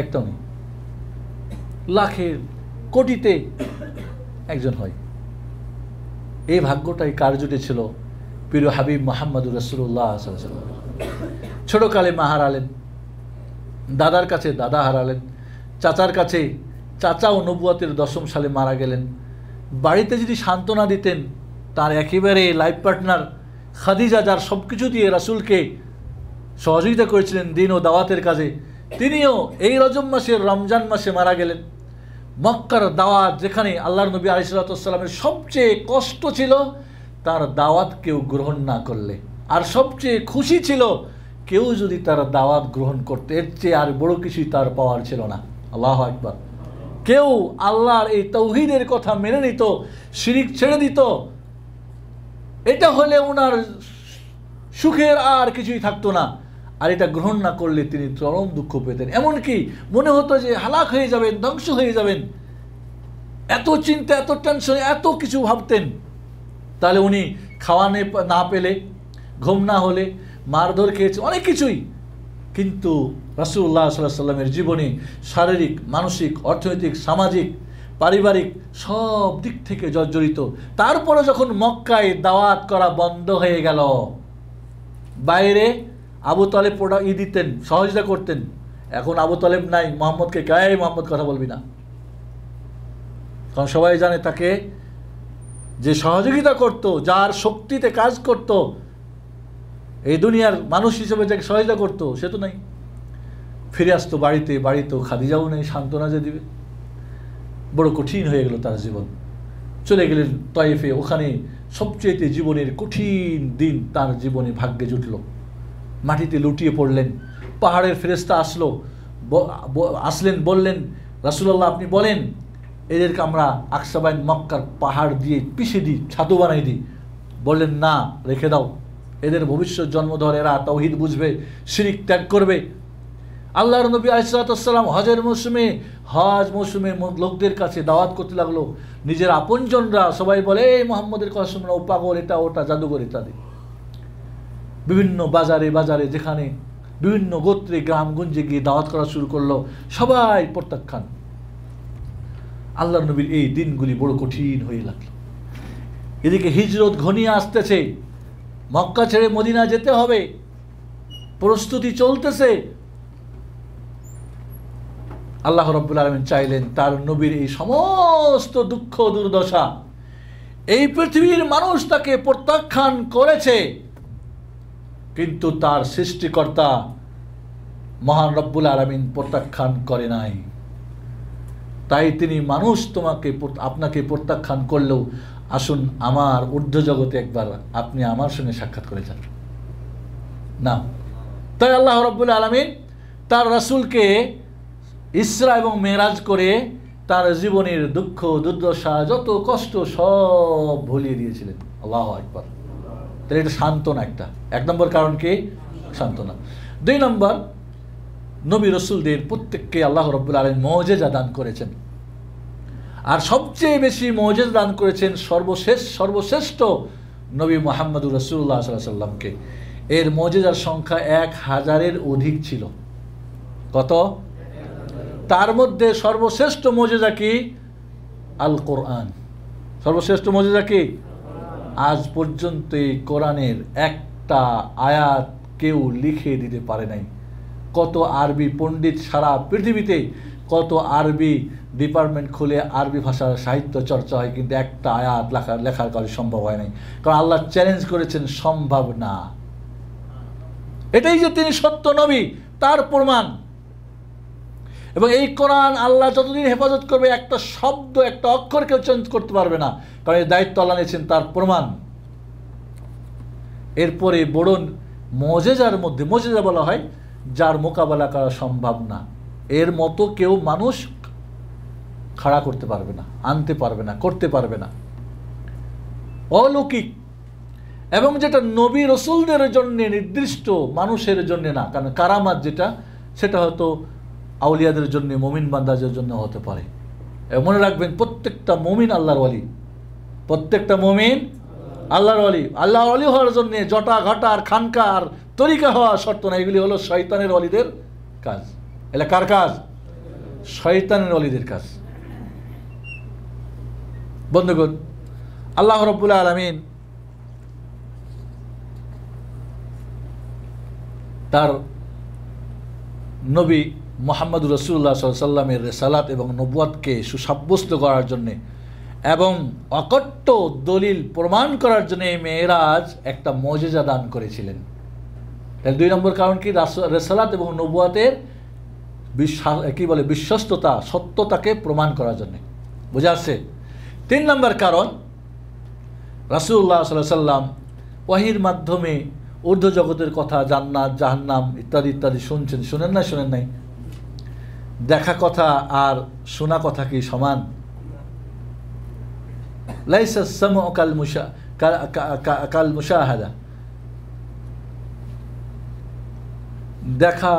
একদম নেই। লাখের কোটিতে একজন হয়। এই ভাগ্যটাই কার জুটেছিল? প্রিয় হাবিব মুহাম্মদুর রাসূলুল্লাহ সাল্লাল্লাহু আলাইহি ওয়াসাল্লাম। ছোটকালে মা হারালেন, দাদার কাছে দাদা হারালেন, চাচার কাছে চাচা ও নবুয়তের 10ম সালে মারা গেলেন। বাড়িতে যদি সান্ত্বনা দিতেন, তার একেবারে লাইফ পার্টনার খাদিজা, যার সব কিছু দিয়ে রাসূলকে সহযোগিতা করেছিলেন দিন ও দাওয়াতের কাজে, তিনিও এই রজব মাসের রমজান মাসে মারা গেলেন। মক্কার দাওয়াত, যেখানে আল্লাহর নবী আলাইহিস সালাতু ওয়াস সালামের সবচেয়ে কষ্ট ছিল তার দাওয়াত কেউ গ্রহণ না করলে, আর সবচেয়ে খুশি ছিল কেউ যদি তার দাওয়াত গ্রহণ করতে। এর চেয়ে আর বড় কিছুই তার পাওয়ার ছিল না। আল্লাহু আকবার। কেউ আল্লাহর এই তাওহীদের কথা মেনে নিত, শিরিক ছেড়ে দিত, এটা হলে ওনার সুখের আর কিছুই থাকতো না। আর এটা গ্রহণ না করলে তিনি চরম দুঃখ পেতেন। এমনকি মনে হতো যে হালাক হয়ে যাবেন, ধ্বংস হয়ে যাবেন। এত চিন্তা, এত টেনশন, এত কিছু ভাবতেন। তাহলে উনি খাওয়ানে না পেলে, ঘুম না হলে, মারধর খেয়েছে, অনেক কিছুই। কিন্তু রাসূলুল্লাহ সাল্লাল্লাহু আলাইহি ওয়াসাল্লামের জীবনে শারীরিক, মানসিক, অর্থনৈতিক, সামাজিক, পারিবারিক সব দিক থেকে জর্জরিত। তারপরে যখন মক্কায় দাওয়াত করা বন্ধ হয়ে গেল, বাইরে আবু তালেব দিতেন, সহযোগিতা করতেন। এখন আবু তালেব নাই, মুহাম্মদকে গায়ে মুহাম্মদ কথা বলবি না, কারণ সবাই জানে তাকে যে সহযোগিতা করত, যার শক্তিতে কাজ করত, এই দুনিয়ার মানুষ হিসেবে যাকে সহযোগিতা করতো, সে তো নাই। ফিরে আসতো বাড়িতে, বাড়িতেও খাদিজাও নেই, সান্ত্বনা যে দিবে। বড় কঠিন হয়ে গেল তার জীবন। চলে গেলেন তায়েফে, ওখানে সবচেয়ে জীবনের কঠিন দিন তার জীবনে ভাগ্যে জুটল। মাটিতে লুটিয়ে পড়লেন। পাহাড়ের ফেরেশতা আসলেন, বললেন, রাসূলুল্লাহ আপনি বলেন এদেরকে আমরা আকসাবাইন মক্কার পাহাড় দিয়ে পিষে দিই, ছাতু বানাই দিই। বললেন না, রেখে দাও, এদের ভবিষ্যৎ জন্মধর, এরা তাওহীদ বুঝবে, শিরিক ত্যাগ করবে। আল্লাহর নবী আলাইহিস সালাতু ওয়াস সালাম হজ মৌসুমে লোকদের কাছে দাওয়াত করতে লাগলো। নিজের আপনজনরা সবাই বলে, এই মুহাম্মদের কথা শুনো, ও পাগল, এটা ওটা জাদুঘর ইত্যাদি। বিভিন্ন বাজারে যেখানে বিভিন্ন গোত্রে গ্রামগঞ্জে গিয়ে দাওয়াত করা শুরু করলো, সবাই প্রত্যাখ্যান। আল্লাহর নবীর এই দিনগুলি বড় কঠিন হয়ে লাগলো। এদিকে হিজরত ঘনিয়ে আসতেছে, মক্কা ছেড়ে মদিনা যেতে হবে, প্রস্তুতি চলতেছে। আল্লাহ রাব্বুল আলামিন চাইলেন তার নবীর এই সমস্ত দুঃখ দুর্দশা, এই পৃথিবীর মানুষ তাকে প্রত্যাখ্যান করেছে, কিন্তু তার সৃষ্টিকর্তা মহান রব্বুল আলামিন প্রত্যাখ্যান করে নাই। তাই তিনি মানুষ আপনাকে প্রত্যাখ্যান করলেও আসুন আমার ঊর্ধ্ব জগতে একবার আপনি আমার সঙ্গে সাক্ষাৎ করে যান না। তাই আল্লাহ রাব্বুল আলামিন তার রাসূলকে ইসরা এবং মেরাজ করে তার জীবনের দুঃখ দুর্দশা যত কষ্ট সব ভুলিয়ে দিয়েছিলেন। আল্লাহু আকবার। তাহলে এটা সান্ত্বনা, এক নম্বর কারণ কি? সান্ত্বনা। 2 নম্বর, নবী রসুলদের প্রত্যেককে আল্লাহ রাব্বুল আলামিন মুজিজা দান করেছেন। আর সবচেয়ে বেশি মুজিজা দান করেছেন সর্বশ্রেষ্ঠ নবী মুহাম্মদুর রাসূলুল্লাহ সাল্লাল্লাহু আলাইহি ওয়াসাল্লামকে। এর মুজিজার সংখ্যা 1000-এর অধিক ছিল। কত? তার মধ্যে সর্বশ্রেষ্ঠ মুজিজা কি? আল কোরআন। সর্বশ্রেষ্ঠ মুজিজা কি? আজ পর্যন্ত এই কোরআনের একটা আয়াত কেউ লিখে দিতে পারে নাই। কত আরবি পণ্ডিত সারা পৃথিবীতে, কত আরবি ডিপার্টমেন্ট খুলে আরবি ভাষার সাহিত্য চর্চা হয়, কিন্তু একটা আয়াত লেখার কাজ সম্ভব হয় নাই। কারণ আল্লাহ চ্যালেঞ্জ করেছেন, সম্ভব না। এটাই যে তিনি সত্য নবী তার প্রমাণ। এবং এই কোরআন আল্লাহ যতদিন হেফাজত করবে, একটা শব্দ, একটা অক্ষর কেউ চেঞ্জ করতে পারবে না, কারণ এই দায়িত্ব আল্লাহ নিয়েছেন, তার প্রমাণ। এরপরে বড় মুজিজার মধ্যে, মুজিজা বলা হয় যার মোকাবেলা করা সম্ভব না, এর মতো কেউ মানুষ খাড়া করতে পারবে না, আনতে পারবে না, করতে পারবে না। অলৌকিক, এবং যেটা নবী রসুলদের জন্য নির্দিষ্ট, মানুষের জন্য না। কারণ কারামাত যেটা, সেটা হয়তো আউলিয়াদের জন্য, মুমিন বান্দাদের জন্য হতে পারে। মনে রাখবেন, প্রত্যেকটা মুমিন আল্লাহর ওয়ালি, প্রত্যেকটা মুমিন আল্লাহর ওয়ালি। আল্লাহর ওয়ালি হওয়ার জন্য জটা ঘটা আর খানকা আর তরিকা হওয়া শর্ত না। এগুলি হলো শয়তানের ওয়ালিদের কাজ। এটা কার কাজ? শয়তানের ওয়ালিদের কাজ। বন্ধুগণ, আল্লাহ রাব্বুল আলামিন তার নবী মুহাম্মদুর রাসূলুল্লাহ সাল্লাল্লাহু আলাইহি ওয়াসাল্লামের রিসালাত এবং নবুয়তকে সুসাব্যস্ত করার জন্যে এবং অকট্ট দলিল প্রমাণ করার জন্য এই মেরাজ একটা মুজিজা দান করেছিলেন। তাহলে 2 নম্বর কারণ কি? রিসালাত এবং নবুয়তের বিশ্বস্ততা, সত্যতাকে প্রমাণ করার জন্য। বুঝা আসছে? 3 নম্বর কারণ, রাসূলুল্লাহ সাল্লাল্লাহু আলাইহি ওয়াসাল্লাম ওয়াহির মাধ্যমে ঊর্ধ্ব জগতের কথা, জান্নাত জাহান্নাম ইত্যাদি ইত্যাদি শুনছেন। শুনেন নাই? দেখা কথা আর শোনা কথা কি সমান? লাইসা সামউ কাল মুশাহাদা। দেখা,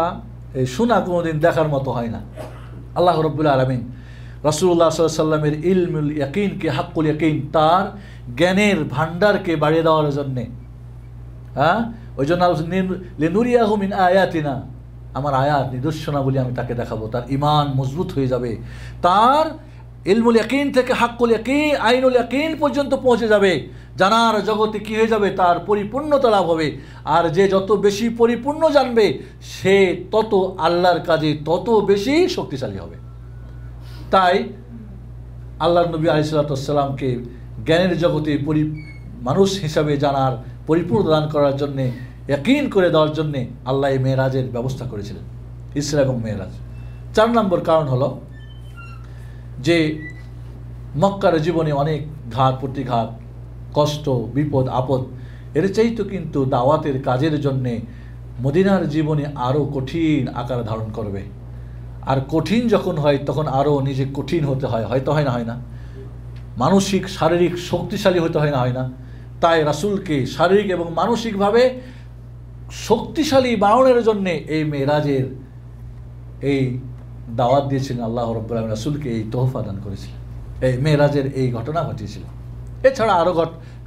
শোনা কোনোদিন দেখার মতো হয় না। আল্লাহ রাব্বুল আলামিন রাসূলুল্লাহ সাল্লাল্লাহু আলাইহি ওয়াসাল্লামের ইলমুল ইয়াকিনকে, হাক্কুল ইয়াকিন, তার জ্ঞানের ভান্ডারকে বাড়িয়ে দেওয়ার জন্যে, ওই জন্য লিনুরিয়াহু মিন আয়াতিনা, আমার আয়াত নিদর্শনা বলি আমি তাকে দেখাবো, তার ঈমান মজবুত হয়ে যাবে, তার ইলমুল ইয়াকিন থেকে হাক্কুল ইয়াকিন, আইনুল ইয়াকিন পর্যন্ত পৌঁছে যাবে, জানার জগতে কি হয়ে যাবে, তার পরিপূর্ণতা লাভ হবে। আর যে যত বেশি পরিপূর্ণ জানবে, সে তত আল্লাহর কাজে তত বেশি শক্তিশালী হবে। তাই আল্লাহর নবী আলাইহিস সালাতু ওয়াস সালামকে জ্ঞানের জগতে মানুষ হিসাবে জানার পরিপূর্ণতা দান করার জন্যে, ইয়াকিন করে দেওয়ার জন্যে আল্লাহ এই মেরাজের ব্যবস্থা করেছিলেন, ইসরা এবং মেরাজ। 4 নম্বর কারণ হলো যে মক্কার জীবনে অনেক ঘাত প্রতিঘাত, কষ্ট, বিপদ আপদ, এর চাইতে কিন্তু দাওয়াতের কাজের জন্যে মদিনার জীবনে আরও কঠিন আকার ধারণ করবে। আর কঠিন যখন হয় তখন আরও নিজে কঠিন হতে হয়, হয়তো হয় না মানসিক শারীরিক শক্তিশালী হতে হয় না। তাই রাসূলকে শারীরিক এবং মানসিকভাবে শক্তিশালী বানানোর জন্যে এই মেরাজের এই দাওয়াত দিয়েছিলেন আল্লাহ রাব্বুল আলামিন, রাসূলকে এই তোহফা দান করেছিলেন, এই মেরাজের এই ঘটনা ঘটিয়েছিল। এছাড়া আরও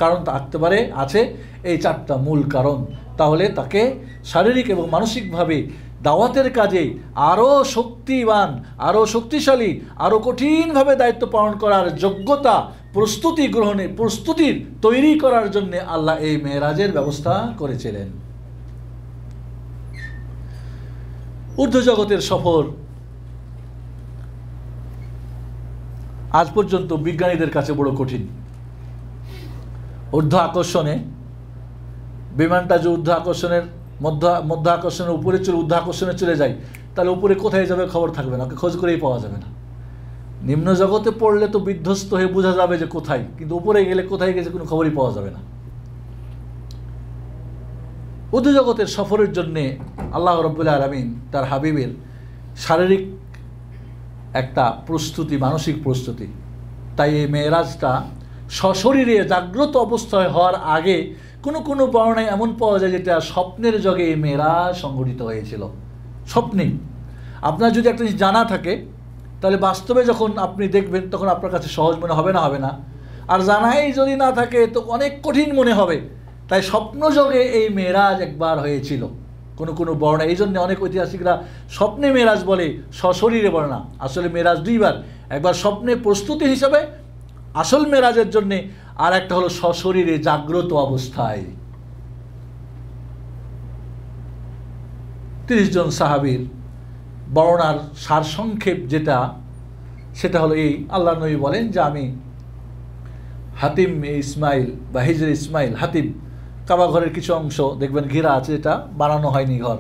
কারণ থাকতে পারে, আছে এই 4টা মূল কারণ। তাহলে তাকে শারীরিক এবং মানসিকভাবে দাওয়াতের কাজে আরও শক্তিবান, আরও শক্তিশালী, আরও কঠিনভাবে দায়িত্ব পালন করার যোগ্যতা, প্রস্তুতির তৈরি করার জন্য আল্লাহ এই মেরাজের ব্যবস্থা করেছিলেন। ঊর্ধ্বজগতের সফর আজ পর্যন্ত বিজ্ঞানীদের কাছে বড় কঠিন। ঊর্ধ্ব আকর্ষণে বিমানটা যে মধ্য আকর্ষণের উপরে ঊর্ধ্ব আকর্ষণে চলে যায়, তাহলে উপরে কোথায় যাবে খবর থাকবে না, খোঁজ করেই পাওয়া যাবে না। নিম্ন জগতে পড়লে তো বিধ্বস্ত হয়ে বোঝা যাবে যে কোথায়, কিন্তু উপরে গেলে কোথায় গেছে কোনো খবরই পাওয়া যাবে না। ঊর্ধ্ব জগতের সফরের জন্যে আল্লাহ রাব্বুল আলামিন তার হাবিবের শারীরিক একটা প্রস্তুতি, মানসিক প্রস্তুতি, তাই এই মেরাজটা সশরীরে জাগ্রত অবস্থায় হওয়ার আগে কোনো বর্ণনায় এমন পাওয়া যায় যেটা স্বপ্নের জগে এই মেরাজ সংঘটিত হয়েছিল। স্বপ্নে আপনার যদি একটা জিনিস জানা থাকে, তাহলে বাস্তবে যখন আপনি দেখবেন তখন আপনার কাছে সহজ মনে হবে না, আর জানাই যদি না থাকে তো অনেক কঠিন মনে হবে। তাই স্বপ্ন যোগে এই মেরাজ একবার হয়েছিল কোনো বর্ণনা। এই জন্য অনেক ঐতিহাসিকরা স্বপ্নে মেরাজ বলে, সশরীরে বলে না। আসলে মেরাজ দুইবার, একবার স্বপ্নে প্রস্তুতি হিসাবে আসল মেরাজের জন্যে, আর একটা হলো সশরীরে জাগ্রত অবস্থায়। 30 জন সাহাবীর বর্ণনার সারসংক্ষেপ সেটা হলো এই, আল্লাহ নবী বলেন যে আমি হাতিম ইসমাইল বা হিজর ইসমাইল, হাতিম কাবা ঘরের কিছু অংশ দেখবেন ঘেরা আছে, এটা বানানো হয়নি ঘর,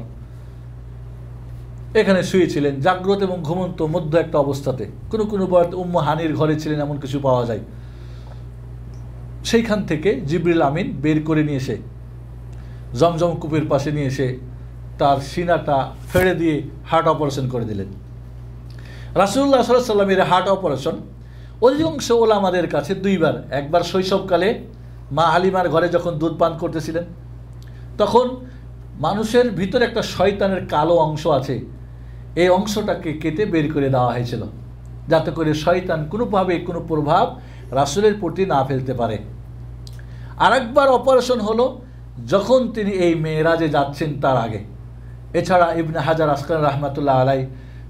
এখানে শুয়েছিলেন জাগ্রত এবং ঘুমন্ত মধ্য একটা অবস্থাতে। কোনো বয়াতে উম্মু হানির ঘরে ছিলেন এমন কিছু পাওয়া যায়। সেইখান থেকে জিবরিল আমিন বের করে নিয়ে এসে জমজম কূপের পাশে নিয়ে এসে তার সিনাটা ফেড়ে দিয়ে হার্ট অপারেশন করে দিলেন। রাসূলুল্লাহ সাল্লাল্লাহু আলাইহি ওয়াসাল্লামের হার্ট অপারেশন অধিকাংশ ওলামাদের কাছে দুইবার। একবার শৈশবকালে মা হালিমার ঘরে যখন দুধ পান করতেছিলেন, তখন মানুষের ভিতরে একটা শয়তানের কালো অংশ আছে, এই অংশটাকে কেটে বের করে দেওয়া হয়েছিল, যাতে করে শয়তান কোনোভাবে কোনো প্রভাব রাসূলের প্রতি না ফেলতে পারে। আরেকবার অপারেশন হলো যখন তিনি এই মেরাজে যাচ্ছেন তার আগে। এছাড়া ইবনে হাজার আসকালানী রাহমাতুল্লাহ আলাইহি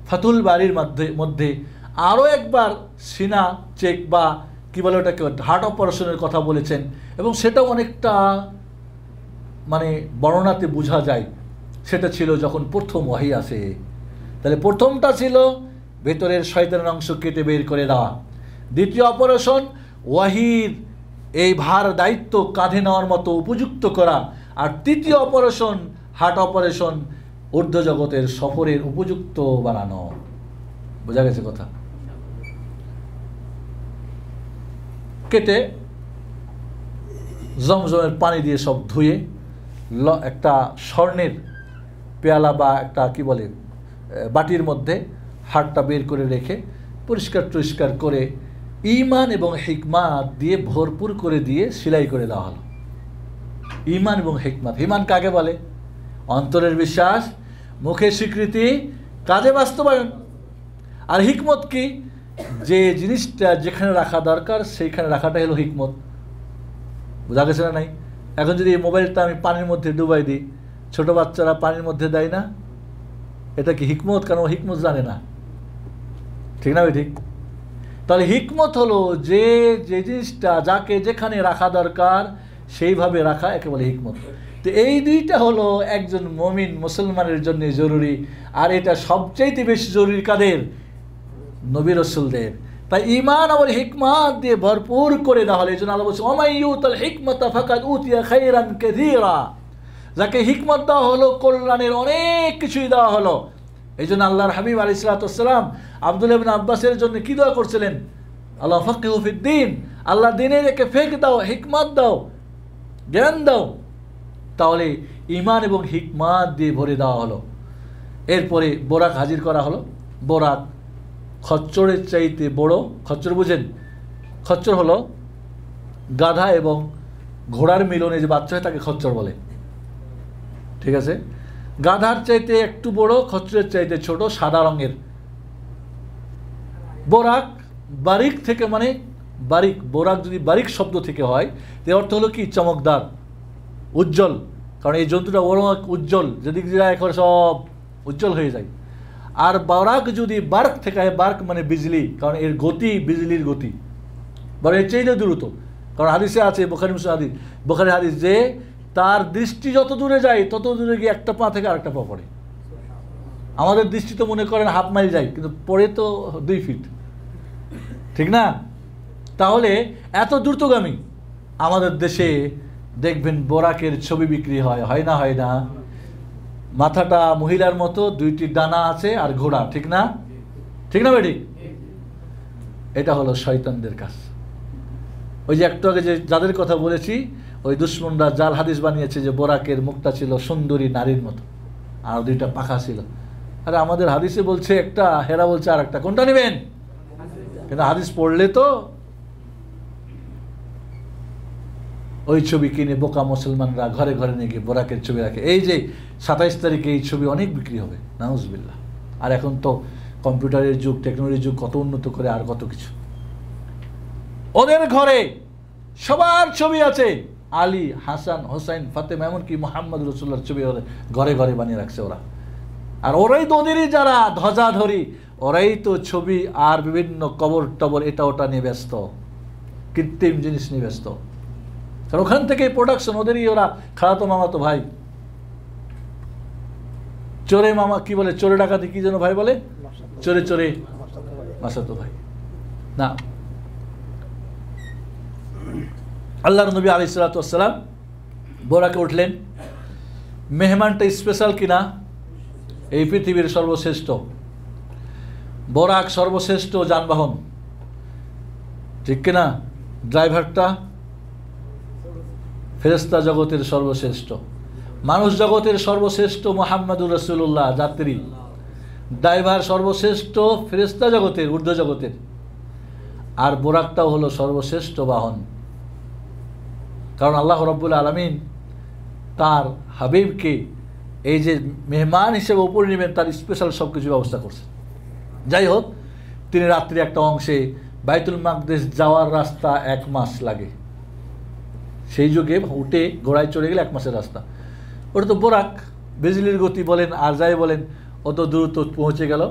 ফাতুল বারির মধ্যে আরও একবার সিনা চেক বা কী বলে ওটাকে হার্ট অপারেশনের কথা বলেছেন, এবং সেটাও অনেকটা বর্ণনাতে বোঝা যায় সেটা ছিল যখন প্রথম ওহী আসে। তাহলে প্রথমটা ছিল ভেতরের শয়তানের অংশ কেটে বের করে দেওয়া, দ্বিতীয় অপারেশন ওহীর এই ভার দায়িত্ব কাঁধে নেওয়ার মতো উপযুক্ত করা, আর তৃতীয় অপারেশন হার্ট অপারেশন ঊর্ধ্ব জগতের সফরের উপযুক্ত বানানো। বোঝা গেছে কথা? কেটে জমজমের পানি দিয়ে সব ধুয়ে একটা স্বর্ণের পেয়ালা বা একটা বাটির মধ্যে হাড়টা বের করে রেখে পরিষ্কার করে ঈমান এবং হিকমাত দিয়ে ভরপুর করে দিয়ে সেলাই করে দেওয়া হলো। ঈমান এবং হিকমাত, ঈমান কাকে বলে? অন্তরের বিশ্বাস, মুখের স্বীকৃতি, কাজে বাস্তবায়ন। আর হিকমত কি? যে জিনিসটা যেখানে রাখা দরকার সেইখানে রাখাটাই হলো হিকমত। বোঝা গেছে না? নাই? এখন যদি এই মোবাইলটা আমি পানির মধ্যে ডুবাই দিই, ছোট বাচ্চারা পানির মধ্যে দেয় না, এটা কি হিকমত? কারণ হিকমত জানে না, ঠিক না? ঠিক। তাহলে হিকমত হলো যে জিনিসটা যাকে যেখানে রাখা দরকার সেইভাবে রাখা, একে বলে হিকমত। তো এই দুইটা হলো একজন মুমিন মুসলমানের জন্য জরুরি, আর এটা সবচাইতে বেশি জরুরি কাদের? নবী রাসূলদের। তাই ঈমান আর হিকমত দিয়ে ভরপুর করে দেওয়া হলো। এই জন্য আল্লাহ বলছে ওয়ামান ইউতাল হিকমাতা ফাকাদ উতিয়া খায়রান কাসীরা, যাকে হিকমত দেওয়া হলো কল্যাণের অনেক কিছুই দেওয়া হলো। এই জন্য আল্লাহর হাবিব আলাইহিস সালাতু ওয়াস সালাম আব্দুল্লাহ ইবনে আব্বাসের জন্য কি দোয়া করছিলেন? আল্লাহ ফাক্কিহু ফিদ্দিন, আল্লাহ দিনের একে ফেক দাও, হিকমত দাও, জ্ঞান দাও। তাহলে ঈমান এবং হিকমত দিয়ে ভরে দেওয়া হলো। এরপরে বোরাক হাজির করা হলো, বোরাক খচ্চরের চাইতে বড়। খচ্চর বুঝেন? খচ্চর হলো গাধা এবং ঘোড়ার মিলনে যে বাচ্চা হয় তাকে খচ্চর বলে, ঠিক আছে? গাধার চাইতে একটু বড়, খচ্চরের চাইতে ছোট, সাদা রঙের। বোরাক বারিক থেকে, মানে বারিক, বোরাক যদি বারিক শব্দ থেকে হয় এর অর্থ হলো কি? চমকদার, উজ্জ্বল। কারণ এই জন্তুটা বড় উজ্জ্বল, যেদিক যায় একবারে সব উজ্জ্বল হয়ে যায়। আর বোরাক যদি বার্ক থেকে হয়, বার্ক মানে বিজলি, কারণ এর গতি বিজলির গতি, বরং এর চাইতে দ্রুত। কারণ হাদিসে আছে, বুখারী মুসলিম হাদিস, বুখারী হাদিস, যে তার দৃষ্টি যত দূরে যায় তত দূরে গিয়ে একটা পা থেকে আরেকটা পা পড়ে। আমাদের দৃষ্টি তো মনে করেন হাফ মাইল যায়, কিন্তু পড়ে তো 2 ফিট, ঠিক না? তাহলে এত দ্রুতগামী। আমাদের দেশে দেখবেন বোরাকের ছবি বিক্রি হয়, হয় না? হয় না? মাথাটা মহিলার মতো, 2টি ডানা আছে আর ঘোড়া, ঠিক না? ঠিক না বেটি? এটা হলো শয়তানদের কাজ। ওই যে একটু আগে যে যাদের কথা বলেছি, ওই দুশ্মনরা জাল হাদিস বানিয়েছে যে বোরাকের মুখটা ছিল সুন্দরী নারীর মতো আর 2টা পাখা ছিল। আরে আমাদের হাদিসে বলছে একটা, হেরা বলছে আর একটা, কোনটা নেবেন? কিন্তু হাদিস পড়লে তো ওই ছবি কিনে বোকা মুসলমানরা ঘরে ঘরে নিয়ে গিয়ে বোরাকের ছবি রাখে। এই যে 27 তারিখে এই ছবি অনেক বিক্রি হবে, নাউজুবিল্লাহ। আর এখন তো কম্পিউটারের যুগ, টেকনোলজির যুগ, কত উন্নত করে আর কত কিছু। ওদের ঘরে সবার ছবি আছে, আলী, হাসান, হোসাইন, ফাতেমা, এমনকি মুহাম্মদ রাসূলুল্লাহর ছবি ঘরে ঘরে বানিয়ে রাখছে ওরা। আর ওরাই তো ওদেরই যারা ধ্বজাধরী, ওরাই তো ছবি আর বিভিন্ন কবর টবর এটা ওটা নিয়ে ব্যস্ত, কৃত্রিম জিনিস নিয়ে ব্যস্ত। কারণ ওখান থেকে প্রোডাকশন, ওদেরই ওরা খালাতো মামাতো ভাই। চোরে মামা কি বলে, চোরে ডাকাতি কি যেন ভাই বলে, চোরে চোরে মাসাতো ভাই না। আল্লাহর নবী আলাইহিস সালাতু ওয়াস সালাম বোরাকে উঠলেন। মেহমানটা স্পেশাল কিনা? এই পৃথিবীর সর্বশ্রেষ্ঠ বোরাক, সর্বশ্রেষ্ঠ যানবাহন, ঠিক কিনা? ড্রাইভারটা ফেরেশতা জগতের সর্বশ্রেষ্ঠ, মানুষ জগতের সর্বশ্রেষ্ঠ মুহাম্মদুর রাসূলুল্লাহ যাত্রী। ড্রাইভার সর্বশ্রেষ্ঠ ফেরেশতা জগতের, ঊর্ধ্ব জগতের। আর বোরাকটাও হলো সর্বশ্রেষ্ঠ বাহন। কারণ আল্লাহ রাব্বুল আলামিন তার হাবিবকে এই যে মেহমান হিসেবে উপরে নেবেন, তার স্পেশাল সব কিছু ব্যবস্থা করছেন। যাই হোক, তিনি রাত্রি একটা অংশে, বাইতুল মাকদেস যাওয়ার রাস্তা 1 মাস লাগে। সেই যুগে উঠে ঘোড়ায় চড়ে গেলে 1 মাসের রাস্তা। ওটা তো বোরাক, বিজলির গতি বলেন আর যাই বলেন, অত দ্রুত পৌঁছে গেল।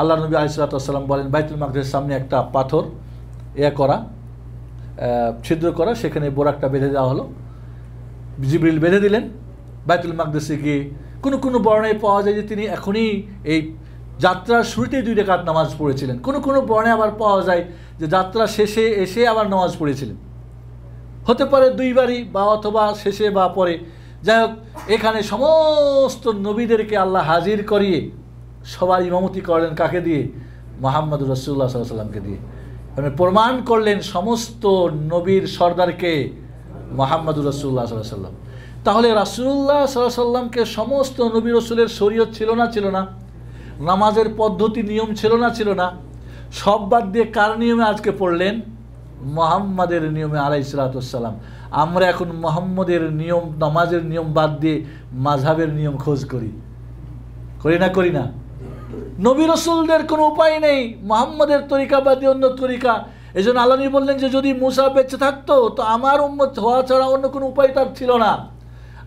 আল্লাহ নবী আলাইহিস সালাতু ওয়াস সালাম বলেন, বাইতুল মাকদেসের সামনে একটা পাথর করা, ছিদ্র করা, সেখানে বোরাকটা বেঁধে দেওয়া হলো। জিবরিল বেঁধে দিলেন। বাইতুল মাকদেসে গিয়ে কোনো কোনো বর্ণায় পাওয়া যায় যে তিনি এখনই এই যাত্রার শুরুতেই 2 রাকাত নামাজ পড়েছিলেন। কোনো কোনো বর্ণায় আবার পাওয়া যায় যে যাত্রা শেষে এসে আবার নামাজ পড়েছিলেন। হতে পারে 2 বারই, বা অথবা শেষে বা পরে। যাই হোক, এখানে সমস্ত নবীদেরকে আল্লাহ হাজির করিয়ে সবার ইমামতি করলেন কাকে দিয়ে? মুহাম্মদুর রাসূলুল্লাহ সাল্লাল্লাহু আলাইহি ওয়াসাল্লামকে দিয়ে। মানে প্রমাণ করলেন সমস্ত নবীর সর্দারকে মুহাম্মদুর রাসূলুল্লাহ সাল্লাল্লাহু আলাইহি ওয়াসাল্লাম। তাহলে রাসূলুল্লাহ সাল্লাল্লাহু আলাইহি ওয়াসাল্লামকে সমস্ত নবী রাসূলের শরীয়ত ছিল না? ছিল না? নামাজের পদ্ধতি নিয়ম ছিল না? ছিল না? সব বাদ দিয়ে কার নিয়মে আজকে পড়লেন? মুহাম্মাদের নিয়মে আলাইহিস সালাতু ওয়াস সালাম। আমরা এখন মুহাম্মাদের নিয়ম, নামাজের নিয়ম বাদ দিয়ে মাযহাবের নিয়ম খোঁজ করি, করি না? করি না? নবী রাসূলদের কোনো উপায় নেই মুহাম্মাদের তরিকা বাদ দিয়ে অন্য তরিকা। এই জন্য আল্লাহ বললেন যে যদি মুসা বেঁচে থাকতো তো আমার উম্মত হওয়া ছাড়া অন্য কোনো উপায় তার ছিল না।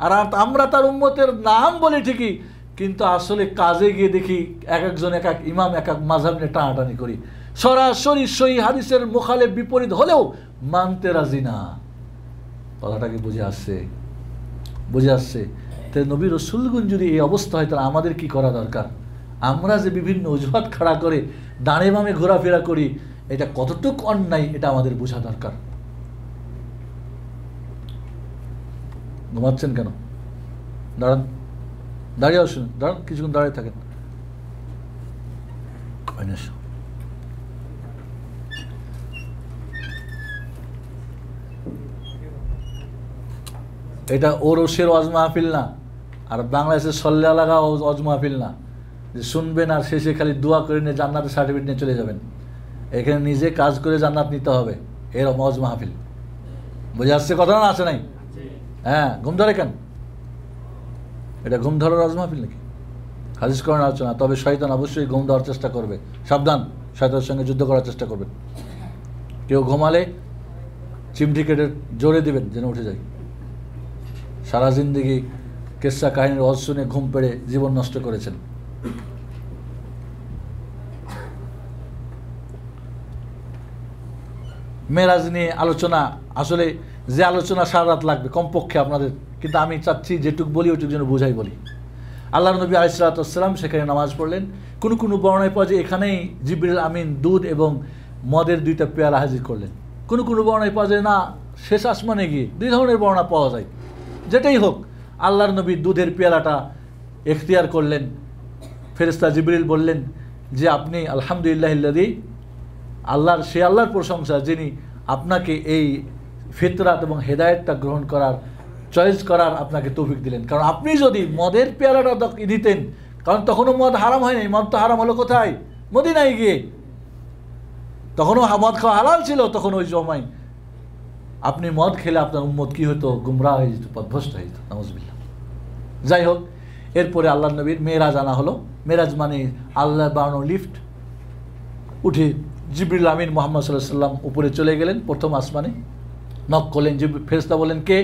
আর আমরা তার উম্মতের নাম বলি ঠিকই, কিন্তু আসলে কাজে গিয়ে দেখি এক একজন এক এক ইমাম এক এক মাযহাব নিয়ে টানাটানি করি। সরাসরি সহিহ হাদিসের মুখালেফ বিপরীত হলেও মানতে রাজি না। কথাটা কি বুঝে আসছে? বুঝে আসছে? তাই নবী রাসূলগণ যদি এই অবস্থা হয় তাহলে আমাদের কি করা দরকার? আমরা যে বিভিন্ন অজুহাত খাড়া করে ডানে বামে ঘোরাফেরা করি, এটা কতটুকু অন্যায় এটা আমাদের বোঝা দরকার। ঘুমাচ্ছেন কেন? দাঁড়ান, দাঁড়িয়ে আসুন, দাঁড়ান, কিছুক্ষণ দাঁড়িয়ে থাকেন। এটা ওরসের ওয়াজ মাহফিল না, আর বাংলাদেশের সল্লা লাগা ওয়াজ মাহফিল না। যে শুনবেন আর শেষে খালি দোয়া করে নিয়ে জান্নাতের সার্টিফিকেট নিয়ে চলে যাবেন। এখানে নিজে কাজ করে জান্নাত নিতে হবে, এর মওয়াজ মাহফিল। বুঝে আসছে কথা না আছে নাই? হ্যাঁ, ঘুম ধরে কেন? এটা ঘুম ধরার ওয়াজ মাহফিল নাকি? হাদিস করেন আলোচনা। তবে শয়তান অবশ্যই ঘুম দেওয়ার চেষ্টা করবে, সাবধান, শয়তানের সঙ্গে যুদ্ধ করার চেষ্টা করবেন। কেউ ঘুমালে চিমটি কেটে জোরে দেবেন যেন উঠে যায়। সারা জিন্দেগি কেসা কাহিনীর ওয়াজ শুনে ঘুম পেড়ে জীবন নষ্ট করেছেন। মেরাজ নিয়ে আলোচনা, আসলে যে আলোচনা সারা রাত লাগবে কমপক্ষে আপনাদের, কিন্তু আমি চাচ্ছি যেটুক বলি ওইটুক যেন বুঝাই বলি। আল্লাহর নবী আলাইহিস সালাতু ওয়াস সালাম সেখানে নামাজ পড়লেন। কোনো বর্ণনায় পাওয়া যায় এখানেই জিবরিল আমিন দুধ এবং মদের 2টা পেয়ালা হাজির করলেন। কোনো বর্ণনায় পাওয়া যায় না শেষ আসমানে গিয়ে। 2 ধরনের বর্ণনা পাওয়া যায়। যেটাই হোক, আল্লাহর নবী দুধের পেয়ালাটা এখতিয়ার করলেন। ফেরেশতা জিবরিল বললেন যে আপনি আলহামদুলিল্লাহিল্লাযী, আল্লাহর প্রশংসা যিনি আপনাকে এই ফিতরাত এবং হেদায়েতটা গ্রহণ করার, চয়েস করার আপনাকে তৌফিক দিলেন। কারণ আপনি যদি মদের পেয়ালাটা দিতেন, কারণ তখনও মদ হারাম হয়নি, মদ তো হারাম হলো কোথায়? মদিনায় গিয়ে। তখনও মদ খাওয়া হালাল ছিল তখন ওই সময়। আপনি মদ খেলে আপনার উম্মত কি হতো? গুমরাহ হয়ে যেত, পথভ্রষ্ট হয়ে যেত, নাউজুবিল্লাহ। যাই হোক, এরপরে আল্লাহ নবীর মেরাজ আনা হলো। মেরাজ মানে আল্লাহর বানানো লিফট। উঠে জিবরিল আমিন মুহাম্মদ সাল্লাল্লাহু আলাইহি ওয়াসাল্লাম উপরে চলে গেলেন প্রথম আসমানে। নক করলেন, ফেরেশতা বলেন কে?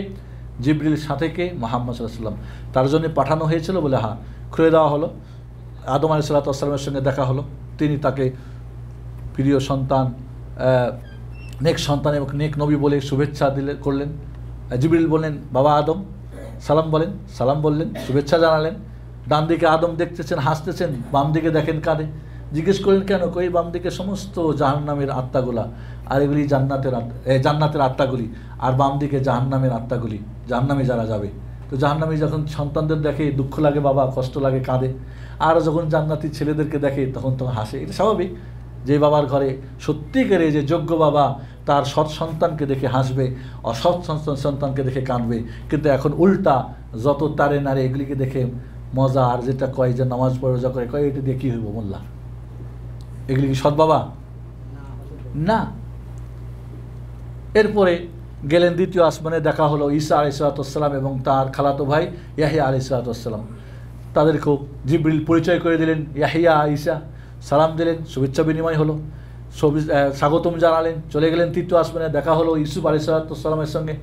জিবরিল। সাথে কে? মুহাম্মদ সাল্লাল্লাহু আলাইহি ওয়াসাল্লাম। তার জন্য পাঠানো হয়েছিল বলে হ্যাঁ, খুলে দেওয়া হলো। আদম আলাইহিস সালাতু ওয়াস সালামের সঙ্গে দেখা হলো। তিনি তাকে প্রিয় সন্তান, নেক সন্তান এবং নেক নবী বলে শুভেচ্ছা করলেন। জিবরিল বললেন বাবা আদম, সালাম বলেন। সালাম বললেন, শুভেচ্ছা জানালেন। ডান দিকে আদম দেখতেছেন, হাসতেছেন, বাম দিকে দেখেন কাঁদে। জিজ্ঞেস করলেন কেন? কই বাম দিকে সমস্ত জাহান্নামের আত্মাগুলা, আর এগুলি জান্নাতের আত্মাগুলি, আর বাম দিকে জাহান্নামের আত্মাগুলি, জাহান্নামে যারা যাবে। তো জাহান্নামী যখন সন্তানদের দেখে দুঃখ লাগে, বাবা কষ্ট লাগে, কাঁদে। আর যখন জান্নাতি ছেলেদেরকে দেখে তখন হাসে। এটা স্বাভাবিক। যে বাবার ঘরে সত্যিকারে যে যোগ্য বাবা, তার সৎ সন্তানকে দেখে হাসবে, অসৎ সন্তানকে দেখে কাঁদবে। কিন্তু এখন উল্টা, যত তারে নারে এগুলিকে দেখে মজা। আর যেটা কয় যে নামাজ পড়ে রোজা করে, কয় এটা দিয়ে কী হইব মোল্লা? এগুলি কি সৎ বাবা? না। এরপরে গেলেন দ্বিতীয় আসমানে, দেখা হলো ঈসা আলাইহিস সালাতু ওয়াস সালাম এবং তার খালাতো ভাই ইয়াহইয়া আলাইহিস সালাতু ওয়াস সালাম। তাদেরকেও জিবরিল পরিচয় করে দিলেন, ইয়াহইয়া, ঈসা। সালাম দিলেন, শুভেচ্ছা বিনিময় হলো, স্বাগতম জানালেন। চলে গেলেন তৃতীয় আসমানে, দেখা হলো ইউসুফ আলাইহিস সালাতু ওয়াস সালামের সঙ্গে।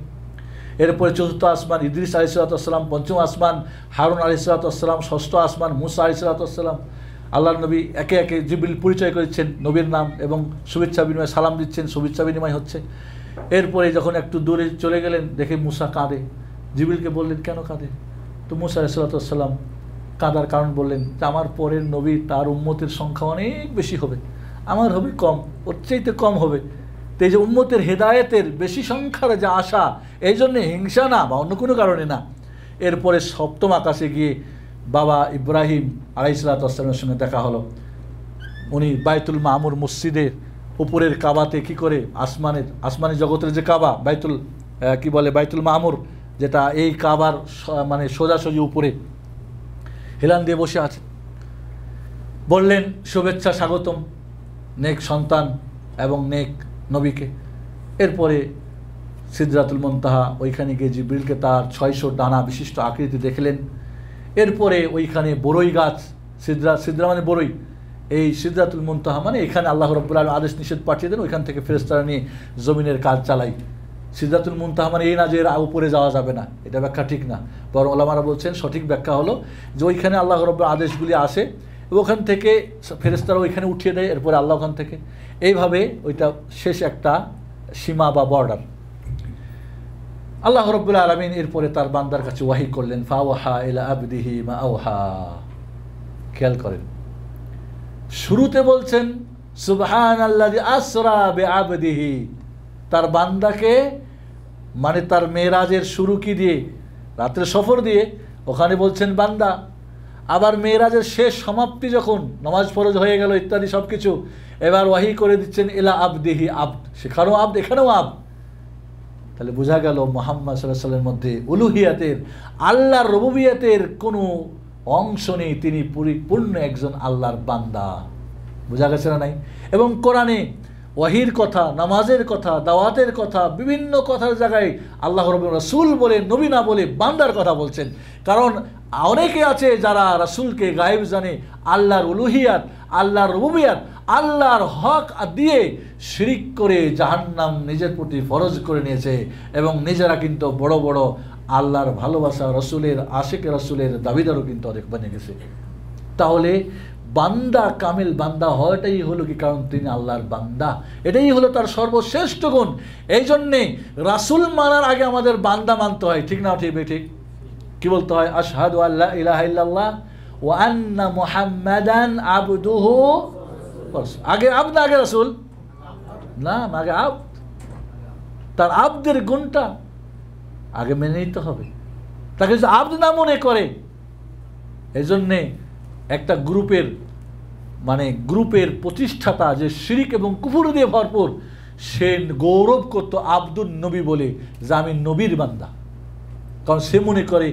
এরপরে চতুর্থ আসমান ইদ্রিস আলাইহিস সালাতু ওয়াস সালাম, পঞ্চম আসমান হারুন আলাইহিস সালাতু ওয়াস সালাম, ষষ্ঠ আসমান মুসা আলাইহিস সালাতু ওয়াস সালাম। আল্লাহর নবী একে একে জিবরিল পরিচয় করেছেন নবীর নাম এবং শুভেচ্ছা বিনিময়, সালাম দিচ্ছেন, শুভেচ্ছা বিনিময় হচ্ছে। এরপরে যখন একটু দূরে চলে গেলেন, দেখে মুসা কাঁদে। জিবরিলকে বললেন কেন কাঁদে? তো মুসা আলাইহিস সালাতু ওয়াস সালাম কাঁদার কারণ বললেন যে আমার পরের নবী, তার উম্মতের সংখ্যা অনেক বেশি হবে, আমার হবে কম, ওর চাইতে কম হবে। তো এই যে উম্মতের হেদায়েতের বেশি সংখ্যার যে আশা, এই জন্যে হিংসা না বা অন্য কোনো কারণে না। এরপরে সপ্তম আকাশে গিয়ে বাবা ইব্রাহিম আলাইহিস সালাতু ওয়াস সালামের সঙ্গে দেখা হলো। উনি বাইতুল মামুর মসজিদের উপরের কাবাতে কি করে আসমানি জগতের যে কাবা, বাইতুল মামুর, যেটা এই কাবার মানে সোজাসুজি উপরে হেলান দিয়ে বসে আছে। বললেন শুভেচ্ছা, স্বাগতম নেক সন্তান এবং নেক নবীকে। এরপরে সিদরাতুল মুনতাহা, ওইখানে গিয়ে জিবরিলকে তার 600 ডানা বিশিষ্ট আকৃতি দেখলেন। এরপরে ওইখানে বড়ই গাছ, সিদরা মানে বড়ই, এই সিদরাতুল মুনতাহা মানে এখানে আল্লাহ রাব্বুল আলামিন আদেশ নিষেধ পাঠিয়ে দেন, ওইখান থেকে ফেরেশতারা নিয়ে জমিনের কাজ চালাই। সিদরাতুল মুনতাহা মানে এই না যে এর উপরে যাওয়া যাবে না, এটা ব্যাখ্যা ঠিক না। বরং ওলামারা বলছেন সঠিক ব্যাখ্যা হলো যে ওইখানে আল্লাহ রাব্বুল আদেশগুলি আসে, ওখান থেকে ফেরেশতারা ওইখানে উঠিয়ে দেয়, এরপরে আল্লাহ ওখান থেকে, এইভাবে ওইটা শেষ একটা সীমা বা বর্ডার। আল্লাহ রাব্বুল আলামিন এরপরে তার বান্দার কাছে ওয়াহি করলেন, ফাওহা ইলা আবদিহি মা আওহা। খেয়াল করেন, শুরুতে বলছেন সুবহানাল্লাযী আসরা বিআবদিহি, তার বান্দাকে, মানে তার মেরাজের শুরু কি দিয়ে? রাতের সফর দিয়ে। ওখানে বলছেন বান্দা। আবার মেরাজের শেষ সমাপ্তি যখন নামাজ ফরজ হয়ে গেল ইত্যাদি সব কিছু, এবার ওয়াহি করে দিচ্ছেন ইলা আবদিহি, আবদ, সেখানেও আবদ, এখানেও আবদ। তাহলে বোঝা গেল মুহাম্মদ সাল্লাল্লাহু আলাইহি ওয়াসাল্লামের মধ্যে উলুহিয়াতের, আল্লাহর রুবুবিয়তের কোনো অংশ নেই তিনি পরিপূর্ণ একজন আল্লাহর বান্দা। বোঝা গেছে না নাই? এবং কোরআনে ওয়াহির কথা, নামাজের কথা, দাওয়াতের কথা, বিভিন্ন কথার জায়গায় আল্লাহ রাসূল বলে, নবী না বলে বান্দার কথা বলছেন। কারণ অনেকে আছে যারা রাসূলকে গায়েব জানে, আল্লাহর উলুহিয়াত, আল্লাহর রুবুবিয়াত, আল্লাহর হক দিয়ে শিরিক করে জাহান্নাম নিজের প্রতি ফরজ করে নিয়েছে এবং নিজেরা কিন্তু বড় বড় আল্লাহর ভালোবাসা, রসুলের আশিক, রসুলের দাবিদারও কিন্তু অনেক বনে গেছে। তাহলে বান্দা, কামিল বান্দা হওয়াটাই হলো কি? কারণ তিনি আল্লাহর বান্দা, এটাই হলো তার সর্বশ্রেষ্ঠ গুণ। এই জন্যে রাসূল মানার আগে আমাদের বান্দা মানতে হয়, ঠিক না? ঠিক ঠিক কি বলতে হয়? আশহাদু আল্লা ইলাহা ইল্লাল্লাহ ওয়া আন্না মুহাম্মাদান আবদুহু। আগে আবদ, আগে রাসূল না, আগে আবদ। তার আবদের গুণটা আগে মেনে নিতে হবে। তাকে যদি আবদ না মনে করে, এই জন্যে একটা গ্রুপের প্রতিষ্ঠাতা যে শিরিক এবং কুফর দিয়ে ভরপুর, সে গৌরব করত আব্দুল নবী বলে, যে আমি নবীর বান্দা। কারণ সে মনে করে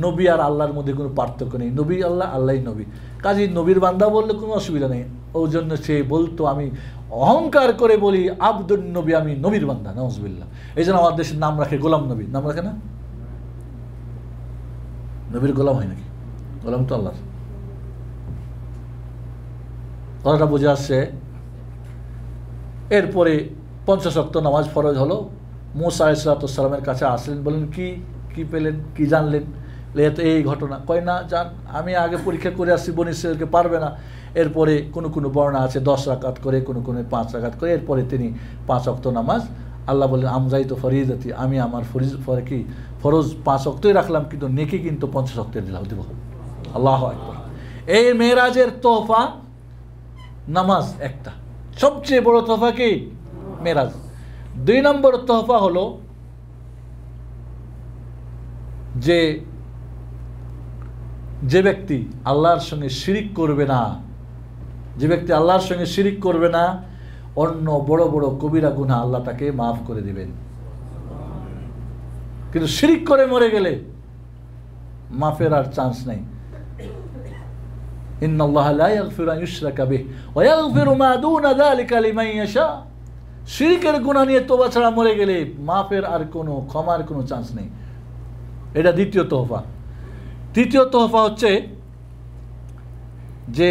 নবী আর আল্লাহর মধ্যে কোনো পার্থক্য নেই, নবী আল্লাহ, আল্লাহ নবী, কাজেই নবীর বান্দা বললে কোনো অসুবিধা নেই। ওই জন্য সে বলতো, আমি অহংকার করে বলি আব্দুল নবী, আমি নবীর বান্দা, নাউজুবিল্লাহ। এই জন্য আমার দেশের নাম রাখে গোলাম নবী, নাম রাখে না? নবীর গোলাম হয় নাকি? গোলাম তো আল্লাহর। কথাটা বোঝা আসছে? এরপরে 50 ওয়াক্ত নামাজ ফরজ হলো। মুসা আলাইহিস সালামের কাছে আসলেন, বলেন কি পেলেন, কি জানলেন? তো এই ঘটনা। কয় না জান, আমি আগে পরীক্ষা করে আসছি, বনী ইসরাঈলকে পারবে না। এরপরে কোনো বর্ণনা আছে 10 রাকাত করে, কোনো 5 রাকাত করে। এরপরে তিনি 5 ওয়াক্ত নামাজ, আল্লাহ বলেন আমজাই তো ফরিদাতি, আমি আমার ফরজ 5 ওয়াক্তই রাখলাম, কিন্তু নেকি কিন্তু 50 ওয়াক্তের দিব। আল্লাহু আকবার। এই মেরাজের তোহফা নামাজ একটা, সবচেয়ে বড় তোহফা কি? মেরাজ। 2 নম্বর তোহফা হলো যে ব্যক্তি আল্লাহর সঙ্গে শিরিক করবে না, যে ব্যক্তি আল্লাহর সঙ্গে শিরিক করবে না, অন্য বড় বড় কবিরা গুনাহ আল্লাহ তাকে মাফ করে দিবেন। কিন্তু শিরিক করে মরে গেলে মাফের আর চান্স নেই। ইন্নাল্লাহা লা ইয়াগফিরু আন ইউশরাকা বিহি ওয়া ইয়াগফিরু মা দুনা যালিকা লিমান ইয়াশা। শিরিকের গুনাহ নিয়ে তওবা ছাড়া মরে গেলে মাফের আর কোনো, ক্ষমার কোনো চান্স নেই। এটা দ্বিতীয় তোহফা। তৃতীয় তোহফা হচ্ছে যে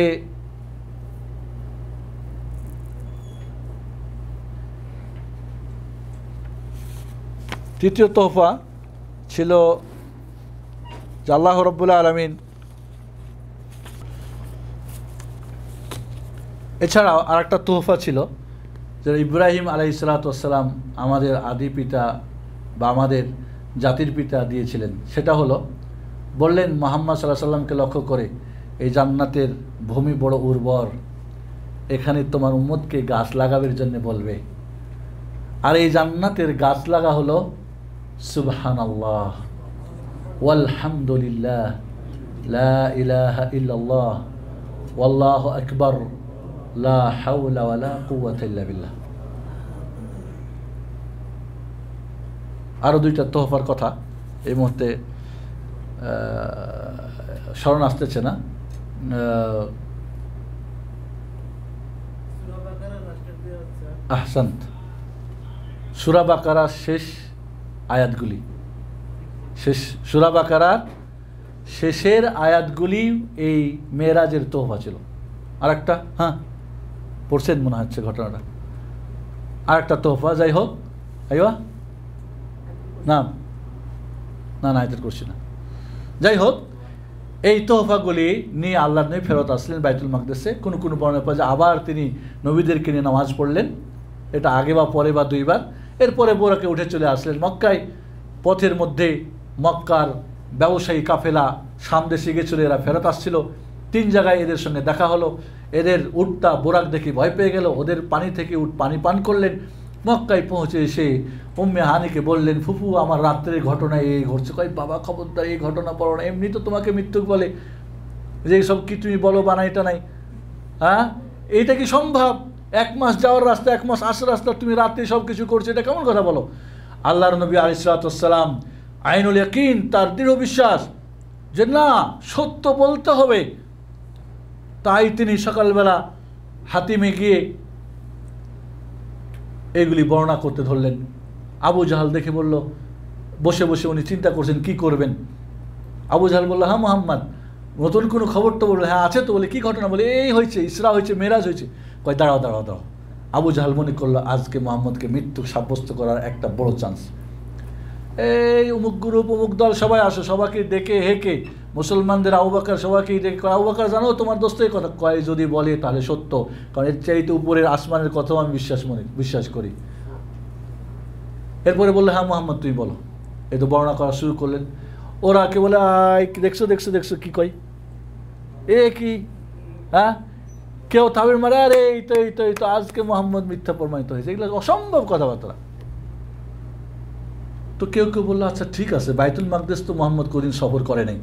তৃতীয় তোহফা ছিল যে আল্লাহ রাব্বুল আলামিন এছাড়াও আর একটা তোহফা ছিল যে ইব্রাহিম আলাইহিস সালাম আমাদের আদি পিতা বা আমাদের জাতির পিতা দিয়েছিলেন। সেটা হলো, বললেন মুহাম্মদ সাল্লাল্লাহু আলাইহি সাল্লামকে লক্ষ্য করে, এই জান্নাতের ভূমি বড় উর্বর, এখানে তোমার উম্মতকে গাছ লাগাবের জন্য বলবে। আর এই জান্নাতের গাছ লাগা হলো সুবহানাল্লাহ ওয়ালহামদুলিল্লাহ লা ইলাহা ইল্লাল্লাহ ওয়াল্লাহু আকবার লা হাওলা ওয়ালা কুওয়াতা ইল্লা বিল্লাহ। আরও 2টা তোহফার কথা এই মুহূর্তে স্মরণ আসতেছে না। আহসান্ত। সূরা বাকারার শেষ আয়াতগুলি, সূরা বাকারার শেষের আয়াতগুলি এই মেরাজের তোহফা ছিল। আর একটা, হ্যাঁ পড়ছেন মনে হচ্ছে ঘটনাটা, আর একটা তোহফা। যাই হোক, আইয়া না না না এটা করছি না। যাই হোক, এই তোহফাগুলি নিয়ে আল্লাহর নবী ফেরত আসলেন বাইতুল মাকদেসে। কোনো বর্ণনা পাওয়া যায় আবার তিনি নবীদেরকে নিয়ে নামাজ পড়লেন, এটা আগে বা পরে বা 2 বার। এরপরে বোরাকে উঠে চলে আসলেন মক্কায়। পথের মধ্যে মক্কার ব্যবসায়ী কাফেলা সামদেশে গেছিল, এরা ফেরত আসছিল। 3 জায়গায় এদের সঙ্গে দেখা হলো। এদের উটটা বোরাক দেখে ভয় পেয়ে গেল, ওদের পানি থেকে উট পানি পান করলেন। মক্কায় পৌঁছে এসে উম্মে হানিকে বললেন, ফুফু আমার রাত্রের ঘটনা এই ঘটছে। কয় বাবা খবরদার এই ঘটনা পড়ো না, এমনি তো তোমাকে মৃত্যুক বলে, যে সব কি তুমি বলো বানাইটা নাই, হ্যাঁ এইটা কি সম্ভব? 1 মাস যাওয়ার রাস্তা, 1 মাস আসার রাস্তা, তুমি রাত্রে সব কিছু করছো, এটা কেমন কথা বলো? আল্লাহর নবী আলাইহিস সালাম আইনুল ইয়াকিন, তার দৃঢ় বিশ্বাস, যে না, সত্য বলতে হবে। তাই তিনি সকালবেলা হাতিমে গিয়ে এগুলি বর্ণনা করতে ধরলেন। আবু জাহাল দেখে বলল, বসে বসে উনি চিন্তা করছেন কি করবেন। আবু জাহাল বলল, হ্যাঁ মোহাম্মদ, নতুন কোনো খবর তো বললো। হ্যাঁ আছে তো। বলে কি ঘটনা? বলে এই হয়েছে, ইসরা হয়েছে, মেরাজ হয়েছে। কয় দাঁড়াও দাঁড়াও দাঁড়াও। আবু জাহাল মনে করলো আজকে মোহাম্মদকে মৃত্যু সাব্যস্ত করার একটা বড় চান্স। এই অমুক গ্রুপ অমুক দল সবাই আসো, সবাইকে ডেকে হেঁকে মুসলমানদের আবু বকর সবাইকে ডেকে, আবু বকর জানো তোমার দোস্তের কথা? কয় যদি বলে তাহলে সত্য, কারণ এর চাইতে উপরের আসমানের কথাও আমি বিশ্বাস করি। এরপরে বললো, হ্যাঁ মোহাম্মদ তুমি বলো। এই তো বর্ণনা করা শুরু করলেন। ওরা কে বলে, দেখছো দেখছো দেখছো কি কয়, এ কি, হ্যাঁ কেউ তাবির মারে, আরে এই তো আজকে মোহাম্মদ মিথ্যা প্রমাণিত হয়েছে। এগুলো অসম্ভব কথাবার্তা। তো কেউ কেউ বললো, আচ্ছা ঠিক আছে, বাইতুল মাকদেস তো মোহাম্মদ কোনদিন সফর করে নাই।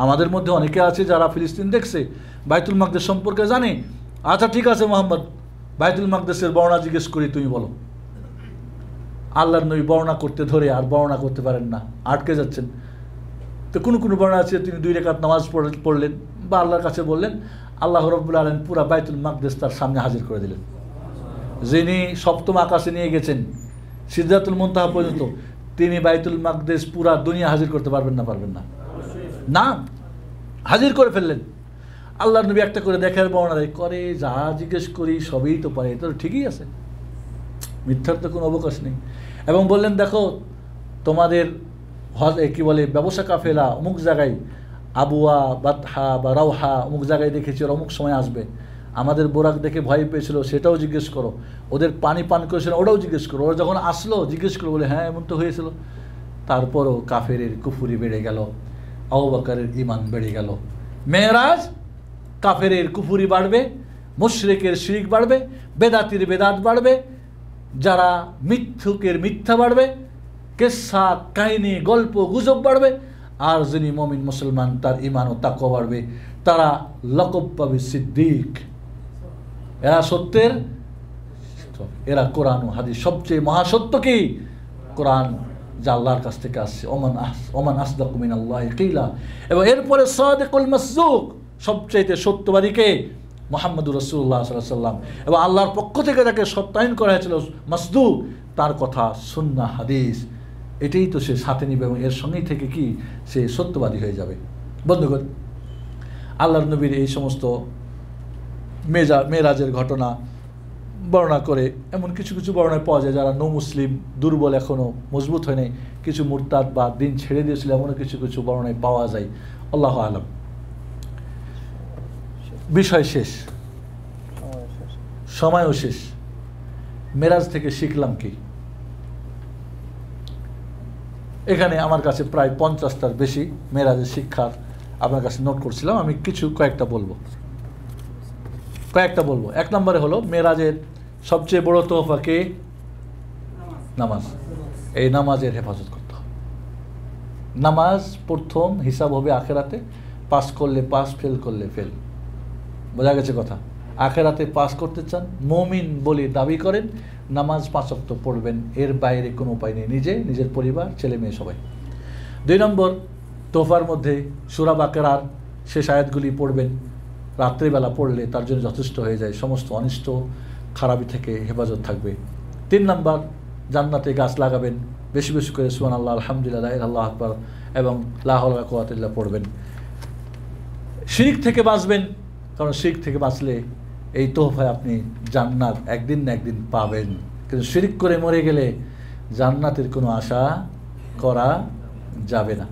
আমাদের মধ্যে অনেকে আছে যারা ফিলিস্তিন দেখছে, বাইতুল মাকদেস সম্পর্কে জানে। আচ্ছা ঠিক আছে মোহাম্মদ, বাইতুল মাকদেসের বর্ণনা জিজ্ঞেস করি, তুমি বলো। আল্লাহর নবী বর্ণনা করতে ধরে আর বর্ণনা করতে পারেন না, আটকে যাচ্ছেন। তো কোনো বর্ণনা আছে তিনি 2 রাকাত নামাজ পড়লেন বা আল্লাহর কাছে বললেন, আল্লাহ রাব্বুল আলামিন পুরা বাইতুল মাকদেস তার সামনে হাজির করে দিলেন। যিনি সপ্তম আকাশে নিয়ে গেছেন সিদরাতুল মুনতাহা পর্যন্ত, তিনি বাইতুল মাকদেস পুরা দুনিয়া হাজির করতে পারবেন না? না, হাজির করে ফেললেন। আল্লাহর নবী একটা করে দেখার বর্ণনা করে, যা জিজ্ঞেস করি সবই তো পারে, এটা তো ঠিকই আছে, মিথ্যার তো কোনো অবকাশ নেই। এবং বললেন, দেখো তোমাদের কি বলে ব্যবসা কাফেলা অমুক জায়গায় আবুয়া বাতহা বা রাওহা অমুক জায়গায় দেখেছি, ওরা অমুক সময় আসবে। আমাদের বোরাক দেখে ভয় পেয়েছিল, সেটাও জিজ্ঞেস করো। ওদের পানি পান করেছিল, ওটাও জিজ্ঞেস করো। ওরা যখন আসলো জিজ্ঞেস করো, বলে হ্যাঁ এমন তো হয়েছিল। তারপরও কাফেরের কুফুরি বেড়ে গেল, আবু বকরের ঈমান বেড়ে গেল। মেরাজ, কাফেরের কুফুরি বাড়বে, মুশরিকের শিরক বাড়বে, বেদাতির বেদাত বাড়বে, যারা মিথ্যুকের মিথ্যা বাড়বে, কেসা কাহিনী গল্প গুজব বাড়বে। আর যিনি মুমিন মুসলমান তার ঈমান ও তাকওয়া বাড়বে, তারা লকব পাবে সিদ্দিক। এরা সত্যের, এরা কোরআন ও হাদিস সবচেয়ে মহাসত্য কি? কোরআন, যা আল্লাহর কাছ থেকে আসছে। ওমান আসদাকু মিনাল্লাহি কিলা। এবং এরপরে সাদিকুল মাসদুক, সবচেয়ে সত্যবাদী কে? মুহাম্মদুর রাসূলুল্লাহ সাল্লাল্লাহু আলাইহি ওয়াসাল্লাম। এবং আল্লাহর পক্ষ থেকে তাকে সত্যায়ন করা হয়েছিল মাসদুক, তার কথা সুন্নাহ হাদিস, এটাই তো সে সাথে নিবে এবং এর সঙ্গেই থেকে কি সে সত্যবাদী হয়ে যাবে। বন্ধুগণ, আল্লাহর নবীর এই সমস্ত মেরাজের ঘটনা বর্ণনা করে এমন কিছু বর্ণনায় পাওয়া যায় যারা মুসলিম, দুর্বল, এখনও মজবুত হয় নাই, কিছু মুরতাদ বা দিন ছেড়ে দিয়েছিল, এমনও কিছু বর্ণনায় পাওয়া যায়। আল্লাহু আলাম। বিষয় শেষ, সময়ও শেষ। মেরাজ থেকে শিখলাম কি? এখানে আমার কাছে প্রায় 50টার বেশি মেরাজের শিক্ষার আপনার কাছে নোট করছিলাম। আমি কয়েকটা বলবো। 1 নম্বরে হলো, মেরাজের সবচেয়ে বড় তোহফা কে? নামাজ। এই নামাজের হেফাজত করতে হবে। নামাজ প্রথম হিসাব হবে আখেরাতে, পাস করলে পাস, ফেল করলে ফেল। বোঝা গেছে কথা? আখেরাতে পাস করতে চান, মুমিন বলে দাবি করেন, নামাজ 5 ওয়াক্ত পড়বেন, এর বাইরে কোনো উপায় নেই। নিজের পরিবার, ছেলে মেয়ে সবাই। 2 নম্বর তোহফার মধ্যে সূরা বাকারার শেষ আয়াতগুলি পড়বেন। রাত্রিবেলা পড়লে তার জন্য যথেষ্ট হয়ে যায়, সমস্ত অনিষ্ট খারাপি থেকে হেফাজত থাকবে। 3 নম্বর, জান্নাতে গাছ লাগাবেন, বেশি বেশি করে সুবহানাল্লাহ, আলহামদুলিল্লাহ, আল্লাহু আকবার এবং লা হাওলা ওয়ালা কুওয়াতা ইল্লা পড়বেন। শিরক থেকে বাঁচবেন, কারণ শিরক থেকে বাঁচলে এই তোহফায় আপনি জান্নাত একদিন না একদিন পাবেন। কিন্তু শিরক করে মরে গেলে জান্নাতের কোনো আশা করা যাবে না।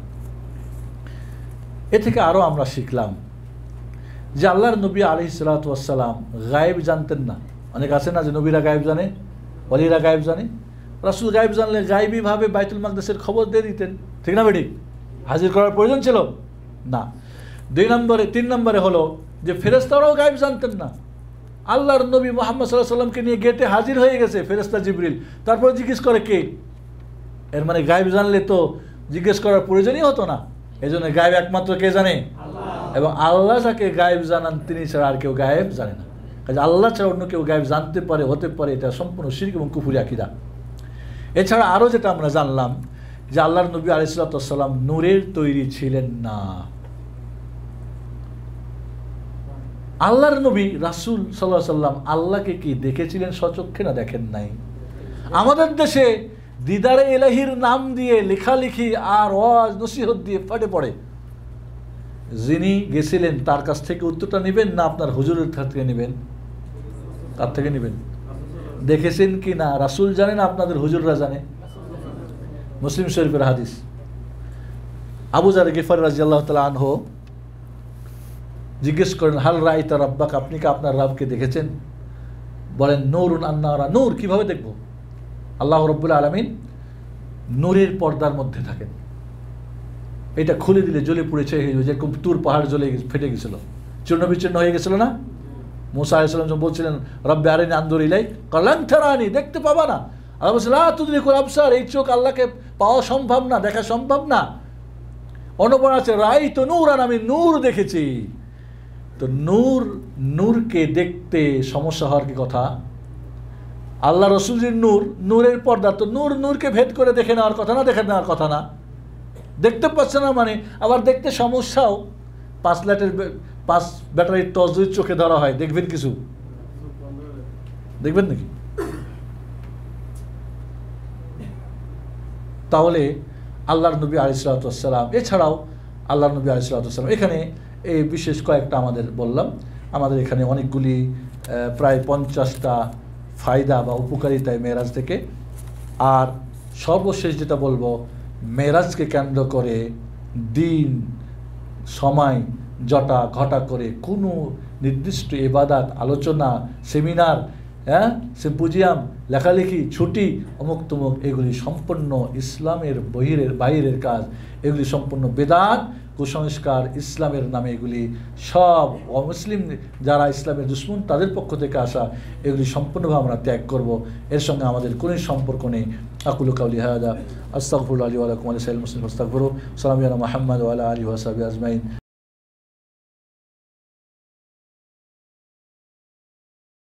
এ থেকে আরও আমরা শিখলাম যে আল্লাহর নবী আলাইহিস সালাতু ওয়াস সালাম গায়েব জানতেন না। অনেক আছে না যে নবীরা গায়েব জানে, ওলিরা গায়েব জানে। রাসূল গায়েব জানলে গায়েবীভাবে বাইতুল মাকদেসের খবর দিয়ে দিতেন, ঠিক না বেঠিক? হাজির করার প্রয়োজন ছিল না। 3 নম্বরে হলো যে ফেরেশতারাও গায়েব জানতেন না। আল্লাহর নবী মুহাম্মদ সাল্লাল্লাহু আলাইহি ওয়াসাল্লামকে নিয়ে গেটে হাজির হয়ে গেছে ফেরেশতা জিবরিল, তারপরে জিজ্ঞেস করে কে? এর মানে গায়েব জানলে তো জিজ্ঞেস করার প্রয়োজনই হতো না। এই জন্য গায়েব একমাত্র কে জানে? আল্লাহ। এবং আল্লাহ যাকে গায়েব জানান তিনি ছাড়া আর কেউ গায়েব জানে না। কাজে আল্লাহ ছাড়া অন্য কেউ গায়েব জানতে পারে, হতে পারে, এটা সম্পূর্ণ শিরক এবং কুফরি আকীদা। এছাড়া আরও যেটা আমরা জানলাম যে আল্লাহর নবী আলাইহিস সালাতু ওয়াস সালাম নূরের তৈরি ছিলেন না। আল্লাহর নবী রাসূল সাল্লাল্লাহু আলাইহি সাল্লাম আল্লাহকে কি দেখেছিলেন স্বচক্ষে না দেখেন নাই? আমাদের দেশে দিদারে ইলাহির নাম দিয়ে লেখালেখি আর ওয়াজ নসিহত দিয়ে ফাটে পড়ে। যিনি গেছিলেন তার কাছ থেকে উত্তরটা নেবেন না আপনার হুজুরের কাছ থেকে নেবেন? কার থেকে নেবেন? দেখেছেন কি না রাসূল জানেন, আপনাদের হুজুররা জানে? মুসলিম শরীফের হাদিস, আবু যার গিফারি রাদিয়াল্লাহু তাআলা আনহু জিজ্ঞেস করেন, হাল রাআইতা রাব্বাক, আপনি কি আপনার রবকে দেখেছেন? বলেন, নূরুন আন্নারা, নূর কিভাবে দেখব? আল্লাহ রাব্বুল আলামিন নূরের পর্দার মধ্যে থাকেন। এটা খুলে দিলে জ্বলে পুড়েছে, যেরকম তুর পাহাড় জ্বলে ফেটে গেছিল, চূর্ণ বিচূর্ণ হয়ে গেছিল না? মুসা আলাইহিস সালাম যখন বলছিলেন রব্বি আরিনি আনজুর ইলাইক, কালান তারানি, দেখতে পাবা না। আল্লাহ বলছেন লা তুদরিকুল আবসার, এই চোখ আল্লাহকে পাওয়া সম্ভব না, দেখা সম্ভব না। অনবর আছে রাআইতু নূরান, আমি নূর দেখেছি। তো নূরকে দেখতে সমস্যা হওয়ার কি কথা? আল্লাহ রসুলের নূরের পর্দা, তো নূরকে ভেদ করে দেখে নেওয়ার কথা না? দেখে নেওয়ার কথা না? দেখতে পাচ্ছে না মানে আবার দেখতে সমস্যাও। 5 ব্যাটারির টর্চ যদি চোখে ধরা হয় দেখবেন কিছু? দেখবেন নাকি? তাহলে আল্লাহর নবী আলাইহিস সালাতু ওয়াস সালাম, এছাড়াও আল্লাহর নবী আলাইহিস সালাতু ওয়াস সালাম, এখানে এই বিশেষ কয়েকটা আমাদের বললাম, আমাদের এখানে অনেকগুলি প্রায় 50টা ফায়দা বা উপকারিতায় মেরাজ থেকে। আর সর্বশেষ যেটা বলবো, মেরাজকে কেন্দ্র করে দিন সময় জটা ঘটা করে কোনো নির্দিষ্ট ইবাদত, আলোচনা, সেমিনার, সিম্পোজিয়াম, লেখালেখি, ছুটি, অমুক তমুক, এগুলি সম্পূর্ণ ইসলামের বাইরের কাজ। এগুলি সম্পূর্ণ বেদাত, কুসংস্কার, ইসলামের নামে এগুলি সব অমুসলিম যারা ইসলামের দুশ্মন তাদের পক্ষ থেকে আসা, এগুলি সম্পূর্ণভাবে আমরা ত্যাগ করব। এর সঙ্গে আমাদের কোনো সম্পর্ক নেই। আকুলু কাউলি হাদা, আস্তাগফিরুল্লাহ লি ওয়া লাকুম ওয়া লিসাইরিল মুসলিমিন ফাস্তাগফিরুহু। সাল্লাল্লাহু আলা মুহাম্মাদ ওয়া আলা আলিহি ওয়া সাহবিহি আজমাইন।